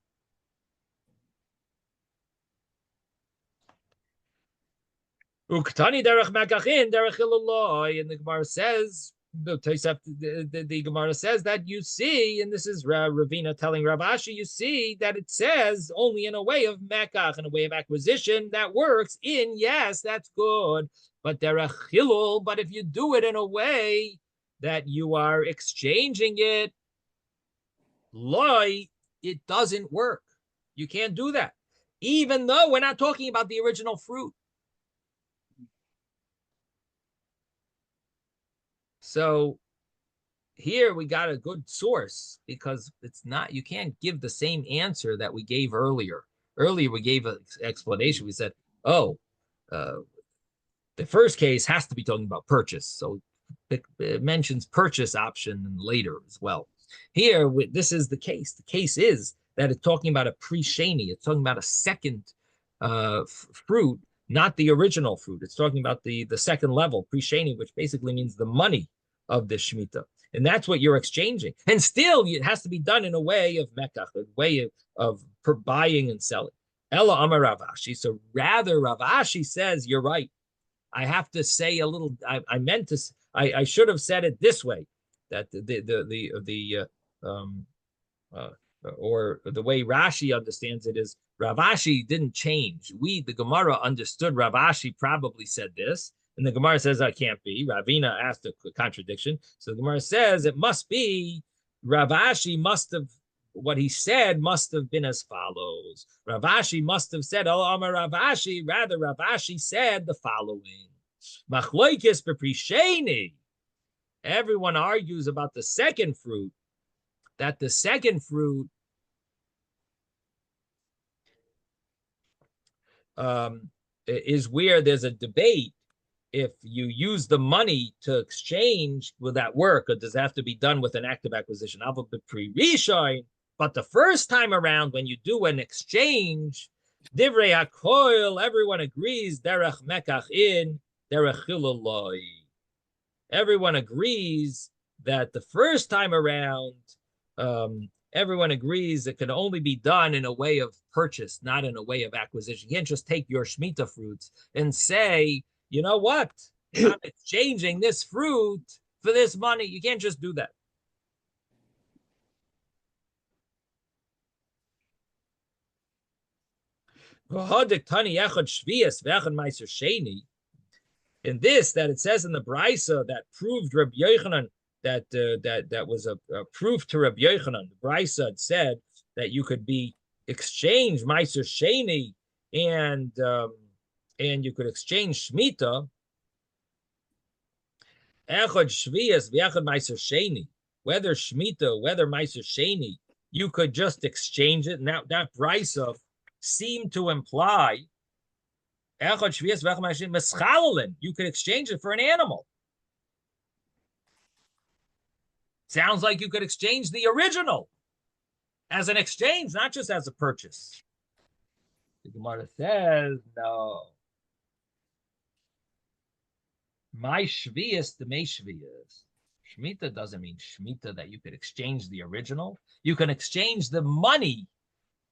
Uktani derech makachin derech ilaloi, and the Gemara says, the Gemara says that you see, and this is Ravina telling Rav Ashi, you see that it says only in a way of mekach, in a way of acquisition that works in, yes, that's good, but derech hilul, but if you do it in a way that you are exchanging it, loy, it doesn't work. You can't do that, even though we're not talking about the original fruit. So here we got a good source, because it's not, you can't give the same answer that we gave earlier. Earlier we gave an explanation. We said, the first case has to be talking about purchase. So it mentions purchase option later as well. Here, this is the case. The case is that it's talking about a pre-sheni. It's talking about a second fruit, not the original fruit. It's talking about the second level, pre-sheni, which basically means the money of the Shemitah. And that's what you're exchanging. And still, it has to be done in a way of mekach, a way of buying and selling. Ella Amar Rav Ashi. So rather, Rav Ashi says, you're right. I have to say a little, I should have said it this way, that or the way Rashi understands it is Rav Ashi didn't change. The Gemara understood Rav Ashi probably said this, and the Gemara says that can't be. Ravina asked a contradiction. So the Gemara says it must be Rav Ashi must have, what he said must have been as follows. Rav Ashi must have said, oh, Amar Rav Ashi, rather Rav Ashi said the following. Machloikis beprisheni. Everyone argues about the second fruit, that the second fruit is where there's a debate if you use the money to exchange, will that work, or does it have to be done with an active acquisition? But the first time around, when you do an exchange, divrei hakoil, everyone agrees, derech mekach in, derech chiluloi. Everyone agrees that the first time around, everyone agrees it can only be done in a way of purchase, not in a way of acquisition. You can't just take your Shemitah fruits and say, you know what? I'm exchanging this fruit for this money. You can't just do that. In this, that it says in the Brisa that proved Rabbi Yochanan that was a proof to Rabbi Yochanan. The Brisa said that you could be exchanged Meiser Sheni and you could exchange Shemitah. Echad Shvias v'echad Meiser Sheni. Whether Shemitah, whether Meiser Sheni, you could just exchange it. Now that Brisa seemed to imply you could exchange it for an animal. Sounds like you could exchange the original as an exchange, not just as a purchase. The Gemara says, no. My shvius, the may shvius. Shemitah doesn't mean Shemitah that you could exchange the original. You can exchange the money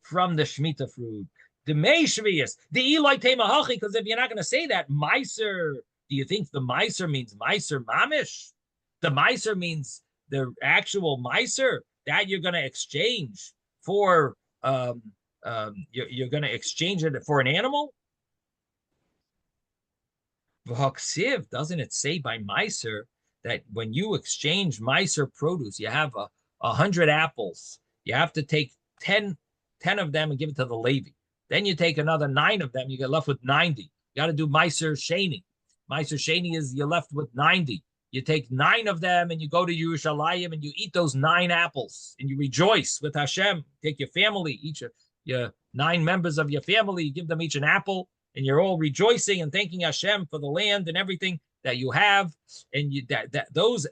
from the Shemitah fruit. The May Shvius, the Eloi Temahachi, because if you're not going to say that, Meiser, do you think the Meiser means Meiser Mamish? The Meiser means the actual Meiser that you're going to exchange for, you're going to exchange it for an animal? V'haksiv, doesn't it say by Meiser that when you exchange Meiser produce, you have 100 apples, you have to take 10 of them and give it to the Levi. Then you take another 9 of them, you get left with 90. You got to do Meiser Sheni. Meiser Sheni is you're left with 90. You take 9 of them and you go to Yerushalayim and you eat those 9 apples and you rejoice with Hashem. Take your family, each of your 9 members of your family, you give them each an apple and you're all rejoicing and thanking Hashem for the land and everything that you have. And you those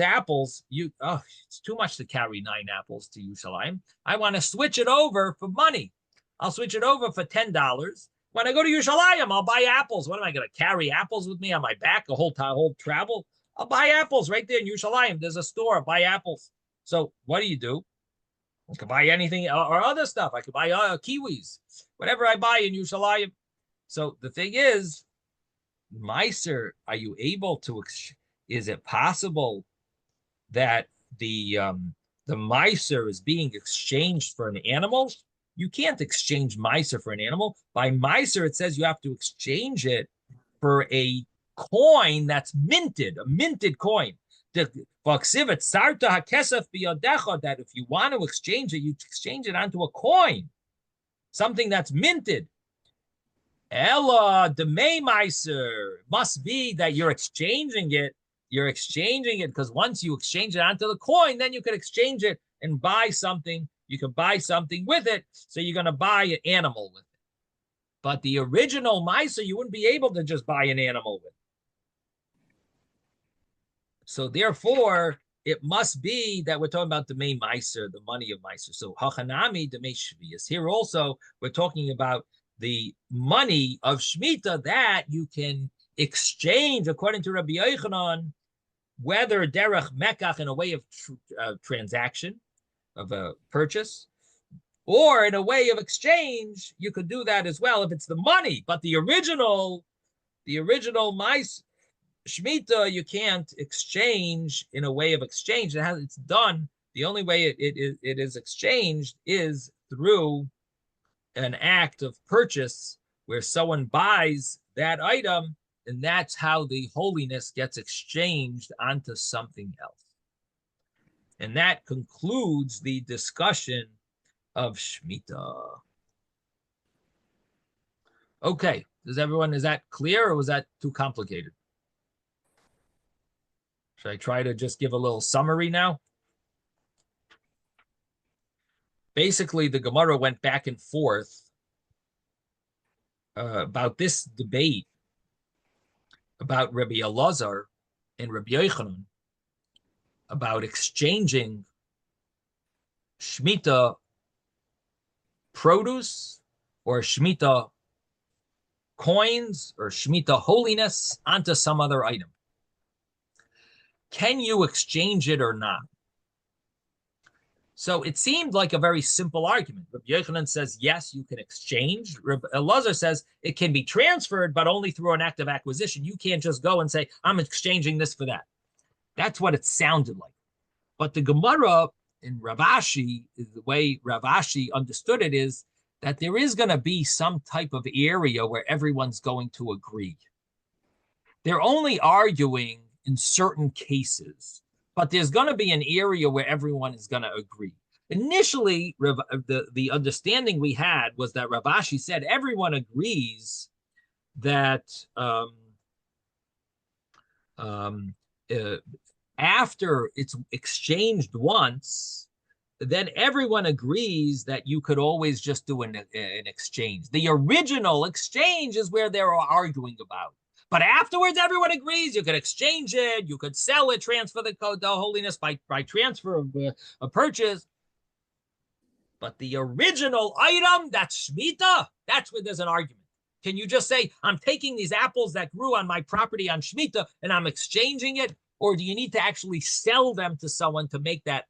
apples, it's too much to carry 9 apples to Yerushalayim. I want to switch it over for money. I'll switch it over for $10. When I go to Yerushalayim, I'll buy apples. What am I going to carry apples with me on my back a whole travel? I'll buy apples right there in Yerushalayim. There's a store. I'll buy apples. So what do? I could buy anything or other stuff. I could buy kiwis, whatever I buy in Yerushalayim. So the thing is, Meiser, are you able to? Is it possible that the Meiser is being exchanged for an animal? You can't exchange Meiser for an animal. By Meiser, it says you have to exchange it for a coin that's minted, a minted coin. That if you want to exchange it, you exchange it onto a coin, something that's minted. Ella, the May Meiser must be that you're exchanging it. You're exchanging it because once you exchange it onto the coin, then you can exchange it and buy something. You can buy something with it, so you're going to buy an animal with it. But the original Meiser, you wouldn't be able to just buy an animal with. So therefore, it must be that we're talking about the May Meiser, the money of Meiser. So Hachanami, the May Shvius. Here also, we're talking about the money of Shemitah that you can exchange, according to Rabbi Yochanan, whether derech mekach in a way of transaction, of a purchase, or in a way of exchange. You could do that as well if it's the money. But the original Meiser Shemitah, you can't exchange in a way of exchange. It's done. The only way it is exchanged is through an act of purchase where someone buys that item, and that's how the holiness gets exchanged onto something else. And that concludes the discussion of Shemitah. Okay, is that clear or was that too complicated? Should I try to just give a little summary now? Basically, the Gemara went back and forth about this debate about Rabbi Elazar and Rabbi Yochanan about exchanging Shemitah produce or Shemitah coins or Shemitah holiness onto some other item. Can you exchange it or not? So it seemed like a very simple argument. Rabbi Yochanan says, yes, you can exchange. Rabbi Elazar says it can be transferred, but only through an act of acquisition. You can't just go and say, I'm exchanging this for that. That's what it sounded like. But the Gemara in Rav Ashi, the way Rav Ashi understood it is that there is going to be some type of area where everyone's going to agree. They're only arguing in certain cases, but there's going to be an area where everyone is going to agree. Initially, the understanding we had was that Rav Ashi said everyone agrees that after it's exchanged once, then everyone agrees that you could always just do an exchange. The original exchange is where they're arguing about. But afterwards, everyone agrees you could exchange it, you could sell it, transfer the holiness by transfer of a purchase. But the original item, that's Shemitah, that's where there's an argument. Can you just say, I'm taking these apples that grew on my property on Shemitah and I'm exchanging it? Or do you need to actually sell them to someone to make that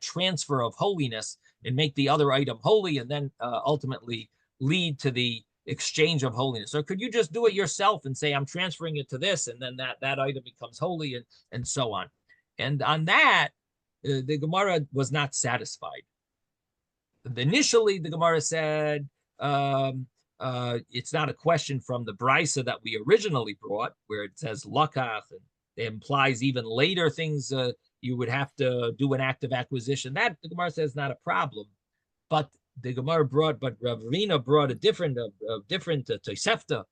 transfer of holiness and make the other item holy and then ultimately lead to the exchange of holiness? Or could you just do it yourself and say, I'm transferring it to this, and then that item becomes holy and so on? And on that, the Gemara was not satisfied. Initially, the Gemara said, it's not a question from the Brisa that we originally brought, where it says lakach, and it implies even later things you would have to do an act of acquisition. That the Gemara says not a problem. But the Gemara but Ravina brought a different Tosefta,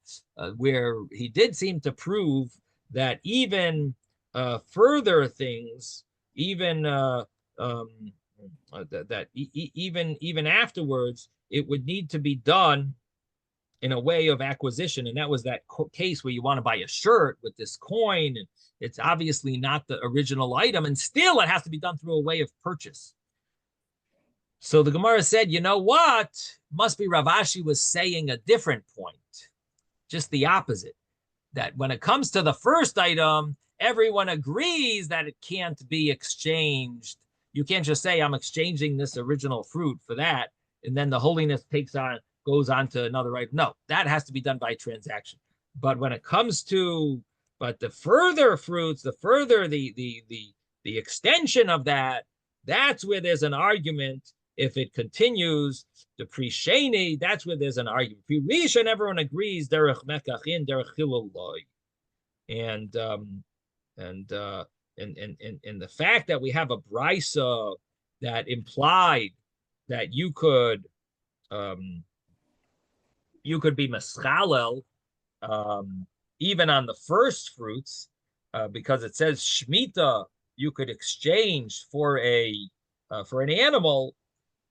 where he did seem to prove that even further things, even even afterwards, it would need to be done in a way of acquisition. And that was that case where you want to buy a shirt with this coin, and it's obviously not the original item, and still it has to be done through a way of purchase. So the Gemara said, you know what? Must be Rav Ashi was saying a different point, just the opposite, that when it comes to the first item, everyone agrees that it can't be exchanged. You can't just say, I'm exchanging this original fruit for that, and then the holiness goes on to another item. No, that has to be done by transaction. But when it comes to, the further fruits, the further the extension of that, that's where there's an argument. If it continues, the pre-sheni, that's where there's an argument. Pre-rishon, everyone agrees, derech mekachin, derech chiluloi. And the fact that we have a brisa that implied that you could be meschalel even on the first fruits, because it says shmita, you could exchange for an animal.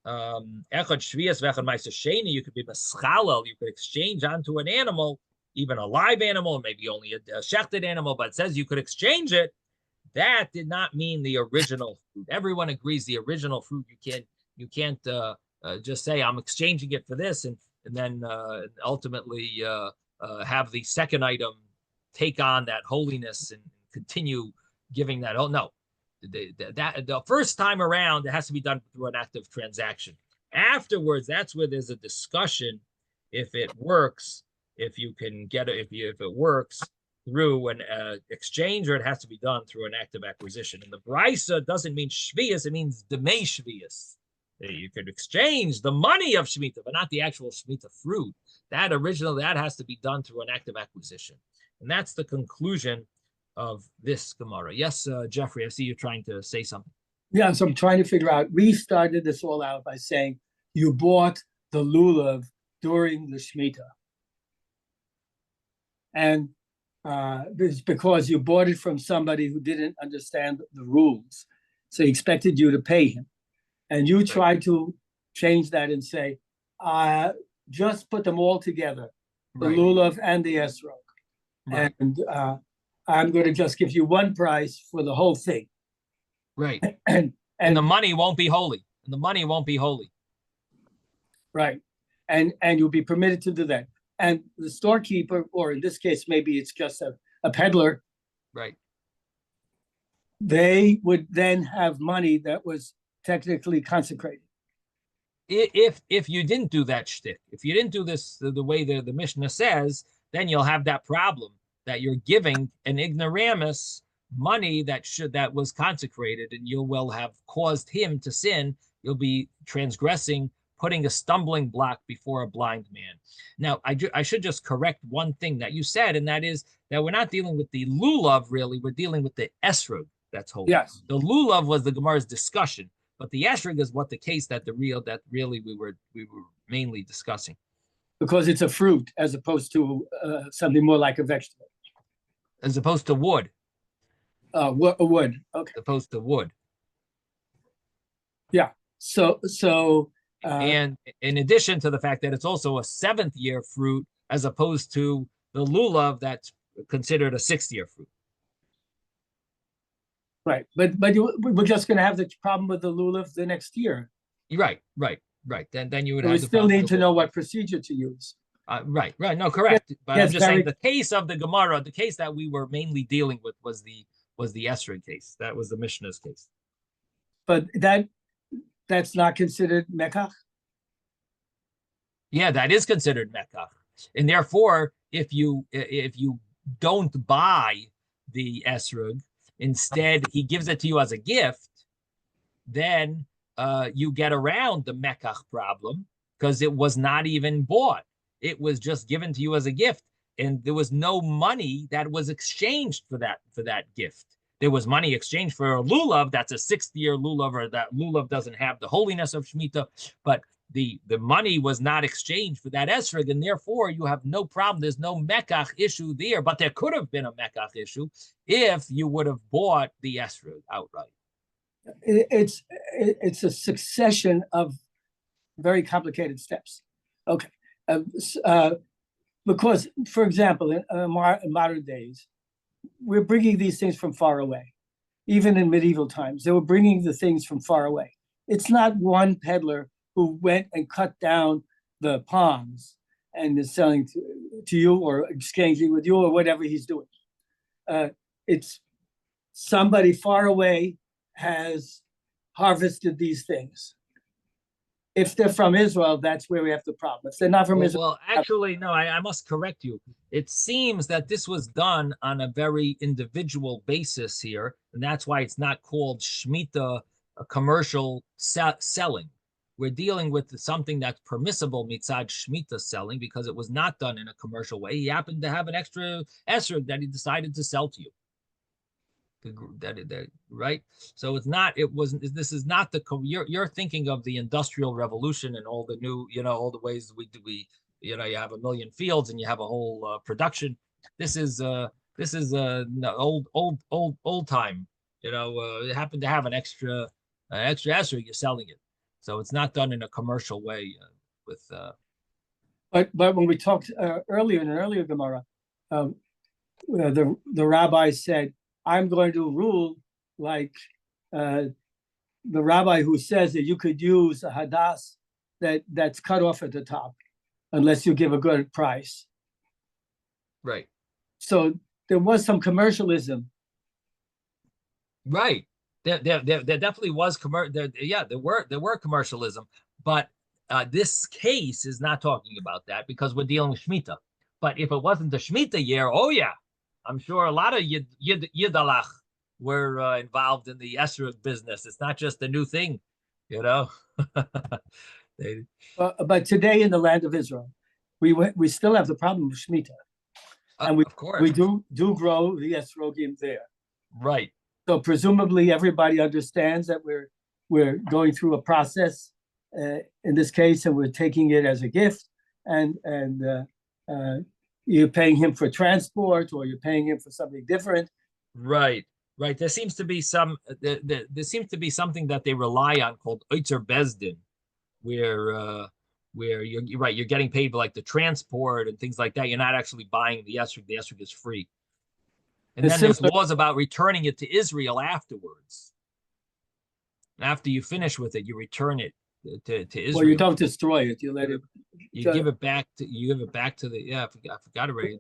Echad shvias v'echad ma'aser sheni, you could be meschalel, you could exchange onto an animal, even a live animal, maybe only a shechted animal, but it says you could exchange it. That did not mean the original fruit. Everyone agrees the original fruit, you can't just say I'm exchanging it for this and then ultimately have the second item take on that holiness and continue giving that. Oh no, the first time around it has to be done through an active transaction. Afterwards, that's where there's a discussion if it works, if you can get it, if it works through an exchange, or it has to be done through an active acquisition. And the brisa doesn't mean shvius; it means demei shvius. You could exchange the money of Shemitah, but not the actual Shemitah fruit. That has to be done through an active acquisition. And that's the conclusion of this Gemara. Yes, Jeffrey, I see you're trying to say something. Yeah, so I'm trying to figure out, we started this all out by saying you bought the lulav during the Shemitah. And it's because you bought it from somebody who didn't understand the rules. So he expected you to pay him. And you try to change that and say, just put them all together, the lulav and the esrog. Right. And I'm going to just give you one price for the whole thing. Right. And the money won't be holy. And the money won't be holy. Right. And you'll be permitted to do that. And the storekeeper, or in this case, maybe it's just a peddler. Right. They would then have money that was technically consecrated. If you didn't do that shtick, if you didn't do this the way the Mishnah says, then you'll have that problem that you're giving an ignoramus money that was consecrated, and you will have caused him to sin. You'll be transgressing, putting a stumbling block before a blind man. Now, I should just correct one thing that you said, and that is that we're not dealing with the lulav, really. We're dealing with the esrog that's holy. Yes. The lulav was the Gemara's discussion, but the esrog is what the case that really we were mainly discussing. Because it's a fruit as opposed to something more like a vegetable. As opposed to wood. Wood. Okay. As opposed to wood. Yeah. So and in addition to the fact that it's also a 7th year fruit, as opposed to the lulav that's considered a 6th year fruit. Right, but we're just going to have the problem with the lulav the next year. Right. Then you would So have. we still need to know what procedure to use. Right. No, correct. But yes, I'm just saying the case of the Gemara, the case that we were mainly dealing with was the esrog case. That was the Mishnah's case. But that's not considered mekach? Yeah, that is considered mekach. And therefore, if you don't buy the esrog, instead he gives it to you as a gift, then you get around the mekach problem because it was not even bought. It was just given to you as a gift, and there was no money that was exchanged for that gift. There was money exchanged for a lulav. That's a 6th year lulav, or that lulav doesn't have the holiness of Shemitah, but the money was not exchanged for that esrog, and therefore you have no problem. There's no mekach issue there, but there could have been a mekach issue if you would have bought the esrog outright. It's a succession of very complicated steps. Okay. Because, for example, in modern days, we're bringing these things from far away. Even in medieval times, they were bringing the things from far away. It's not one peddler who went and cut down the palms and is selling to you or exchanging with you or whatever he's doing. It's somebody far away has harvested these things. If they're from Israel, that's where we have the problem. If they're not from Israel. Well, actually, no, I must correct you. It seems that this was done on a very individual basis here, and that's why it's not called Shemitah, a commercial selling. We're dealing with something that's permissible mitzad Shemitah selling because it was not done in a commercial way. He happened to have an extra esrog that he decided to sell to you. Right? So this is not you're thinking of the Industrial Revolution and all the new, all the ways we you have a million fields and you have a whole production. This is old time. You happen to have an extra esrog, you're selling it. So it's not done in a commercial way with. But when we talked earlier in an earlier Gemara, the rabbi said, I'm going to rule like the rabbi who says that you could use a hadass that's cut off at the top unless you give a good price. Right. So there was some commercialism. Right. There definitely was there were commercialism, but this case is not talking about that because we're dealing with Shemitah. But if it wasn't the Shemitah year, oh yeah, I'm sure a lot of Yidalach were involved in the esrog business. It's not just a new thing, But today in the land of Israel, we still have the problem of Shemitah, and of course we do grow the esrogim there. Right. So presumably everybody understands that we're going through a process in this case, and we're taking it as a gift, and you're paying him for transport, or you're paying him for something different. Right. There seems to be something that they rely on called Oitzer Bezdin, where you're right, you're getting paid for like the transport and things like that. You're not actually buying the esrog. The esrog is free. And then there's laws about returning it to Israel afterwards. After you finish with it, you return it to Israel. Well, you don't destroy it. You let it. You give it back to the. Yeah, I forgot already.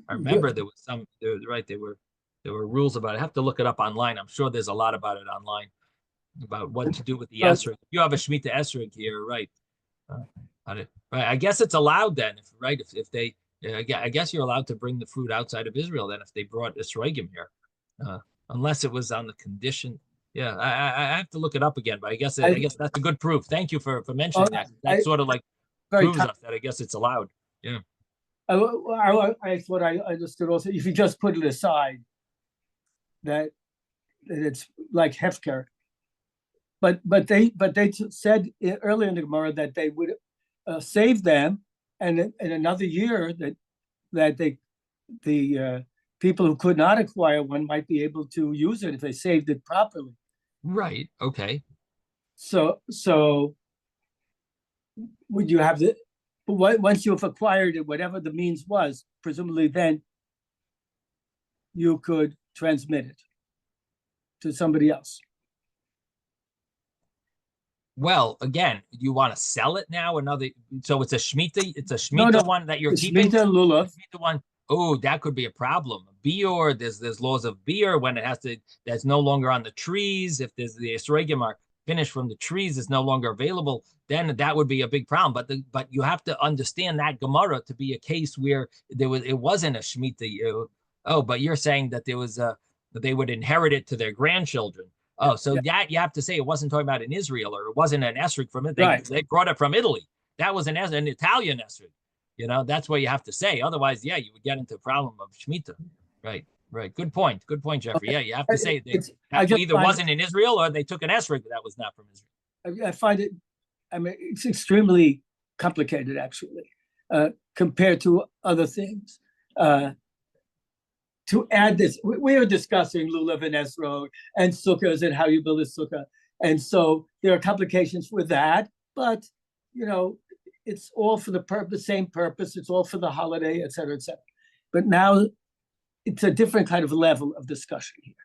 I remember there was some. There were rules about it. I have to look it up online. I'm sure there's a lot about it online. about what to do with the But- esrog. You have a Shemitah esrog here, right? Right. I guess it's allowed then, if they, I guess you're allowed to bring the fruit outside of Israel then if they brought esrogim here, unless it was on the condition. Yeah, I have to look it up again, but I guess that's a good proof. Thank you for mentioning that. That sort of like proves us that I guess it's allowed. Yeah. I thought I understood also, if you just put it aside, that it's like hefker. But they said earlier in the Gemara that they would save them, and in another year that the people who could not acquire one might be able to use it if they saved it properly. Right. Okay. So would you have once you've acquired it, whatever the means was, presumably then you could transmit it to somebody else. Well, again, you want to sell it now? So it's a Shemitah. It's a Shemitah one that you're keeping. Shemitah lulav. Shemitah one. Oh, that could be a problem. Biur, there's laws of biur when that's no longer on the trees. If there's the esrogim are finished from the trees, it's no longer available. Then that would be a big problem. But you have to understand that Gemara to be a case where it wasn't a Shemitah. But you're saying that that they would inherit it to their grandchildren. Oh, so that you have to say it wasn't talking about in Israel, or it wasn't an esrog from it. They brought it from Italy. That was an Italian esrog. That's what you have to say. Otherwise, you would get into a problem of Shemitah. Right. Good point, Jeffrey. Okay. Yeah, you have to say that either wasn't in Israel or they took an esrog that was not from Israel. I find it, it's extremely complicated, actually, compared to other things. To add this, we are discussing lulav and esrog and sukkahs and how you build a sukkah. And so there are complications with that, but, it's all for the same purpose. It's all for the holiday, et cetera, et cetera. But now it's a different kind of level of discussion here,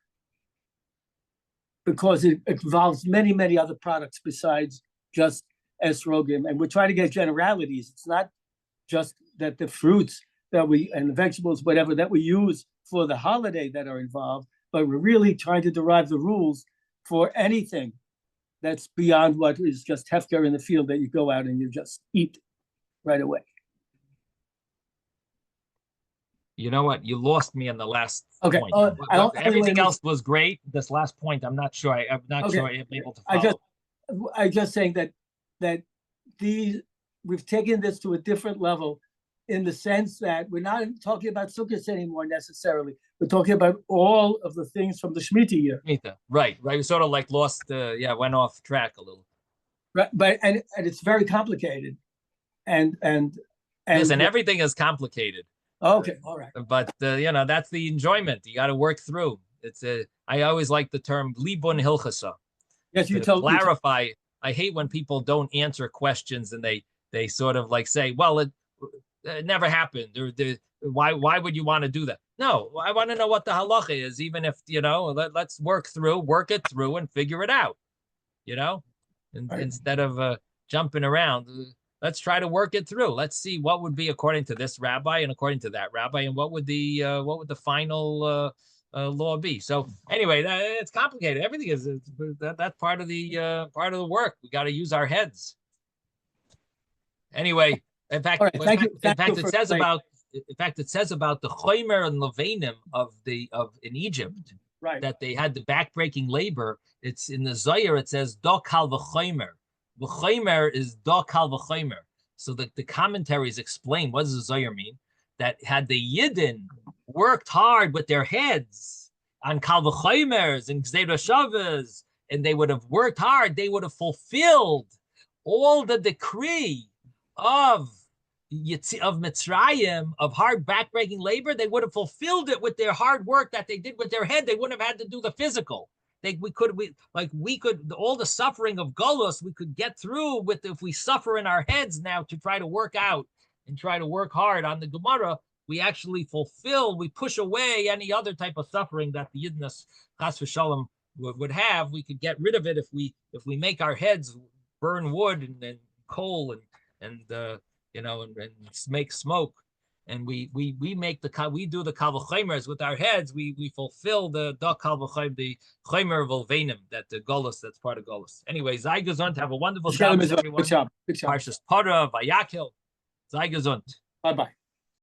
because it involves many, many other products besides just esrogim. And we're trying to get generalities. It's not just that the fruits and the vegetables, whatever, that we use for the holiday that are involved, but we're really trying to derive the rules for anything that's beyond what is just hefker in the field that you go out and you just eat right away. You know what? You lost me on the last point. Everything else was great. This last point, I'm not sure. I'm not sure I'm able to follow. I'm just saying that we've taken this to a different level, in the sense that we're not talking about sukkahs anymore necessarily. We're talking about all of the things from the Shemitah year. Right. We sort of like went off track a little. Right, but and it's very complicated, and listen, everything is complicated. Okay, all right. But that's the enjoyment. You got to work through. I always like the term libun hilchasa. Yes, you told me. Clarify. I hate when people don't answer questions and they sort of like say, well, it never happened. Why would you want to do that? No, I want to know what the halacha is, even if, let's work it through and figure it out, instead of jumping around. Let's try to work it through. Let's see what would be according to this rabbi and according to that rabbi, and what would the final law be. So anyway, it's complicated. Everything is that's part of the work. We got to use our heads. Anyway. In fact, it says about the chomer and levanim in Egypt, right, that they had the backbreaking labor. It's in the Zohar. It says do kal v'chomer. V'chomer is do kal v'chomer. So the commentaries explain, what does the Zohar mean? That had the Yidden worked hard with their heads on kal v'chomers and gzeira shavas, and they would have worked hard, they would have fulfilled all the decree of Mitzrayim, of hard backbreaking labor. They would have fulfilled it with their hard work that they did with their head. They wouldn't have had to do the physical. We could all the suffering of Golos we could get through if we suffer in our heads now to try to work out and try to work hard on the Gemara. We actually we push away any other type of suffering that the Yidnas Chas v'Shalom would have. We could get rid of it if we make our heads burn wood and coal and make smoke. and we make we do the kal v'chomers with our heads. We fulfill the kal v'chomer, the chomer volvenim, that the golus, that's part of golus. Anyway, Zay Gesund, have a wonderful Shabbos, everyone. Good job. Good job. Parshas Parah, Vayakhel. Sei gesund. Bye-bye.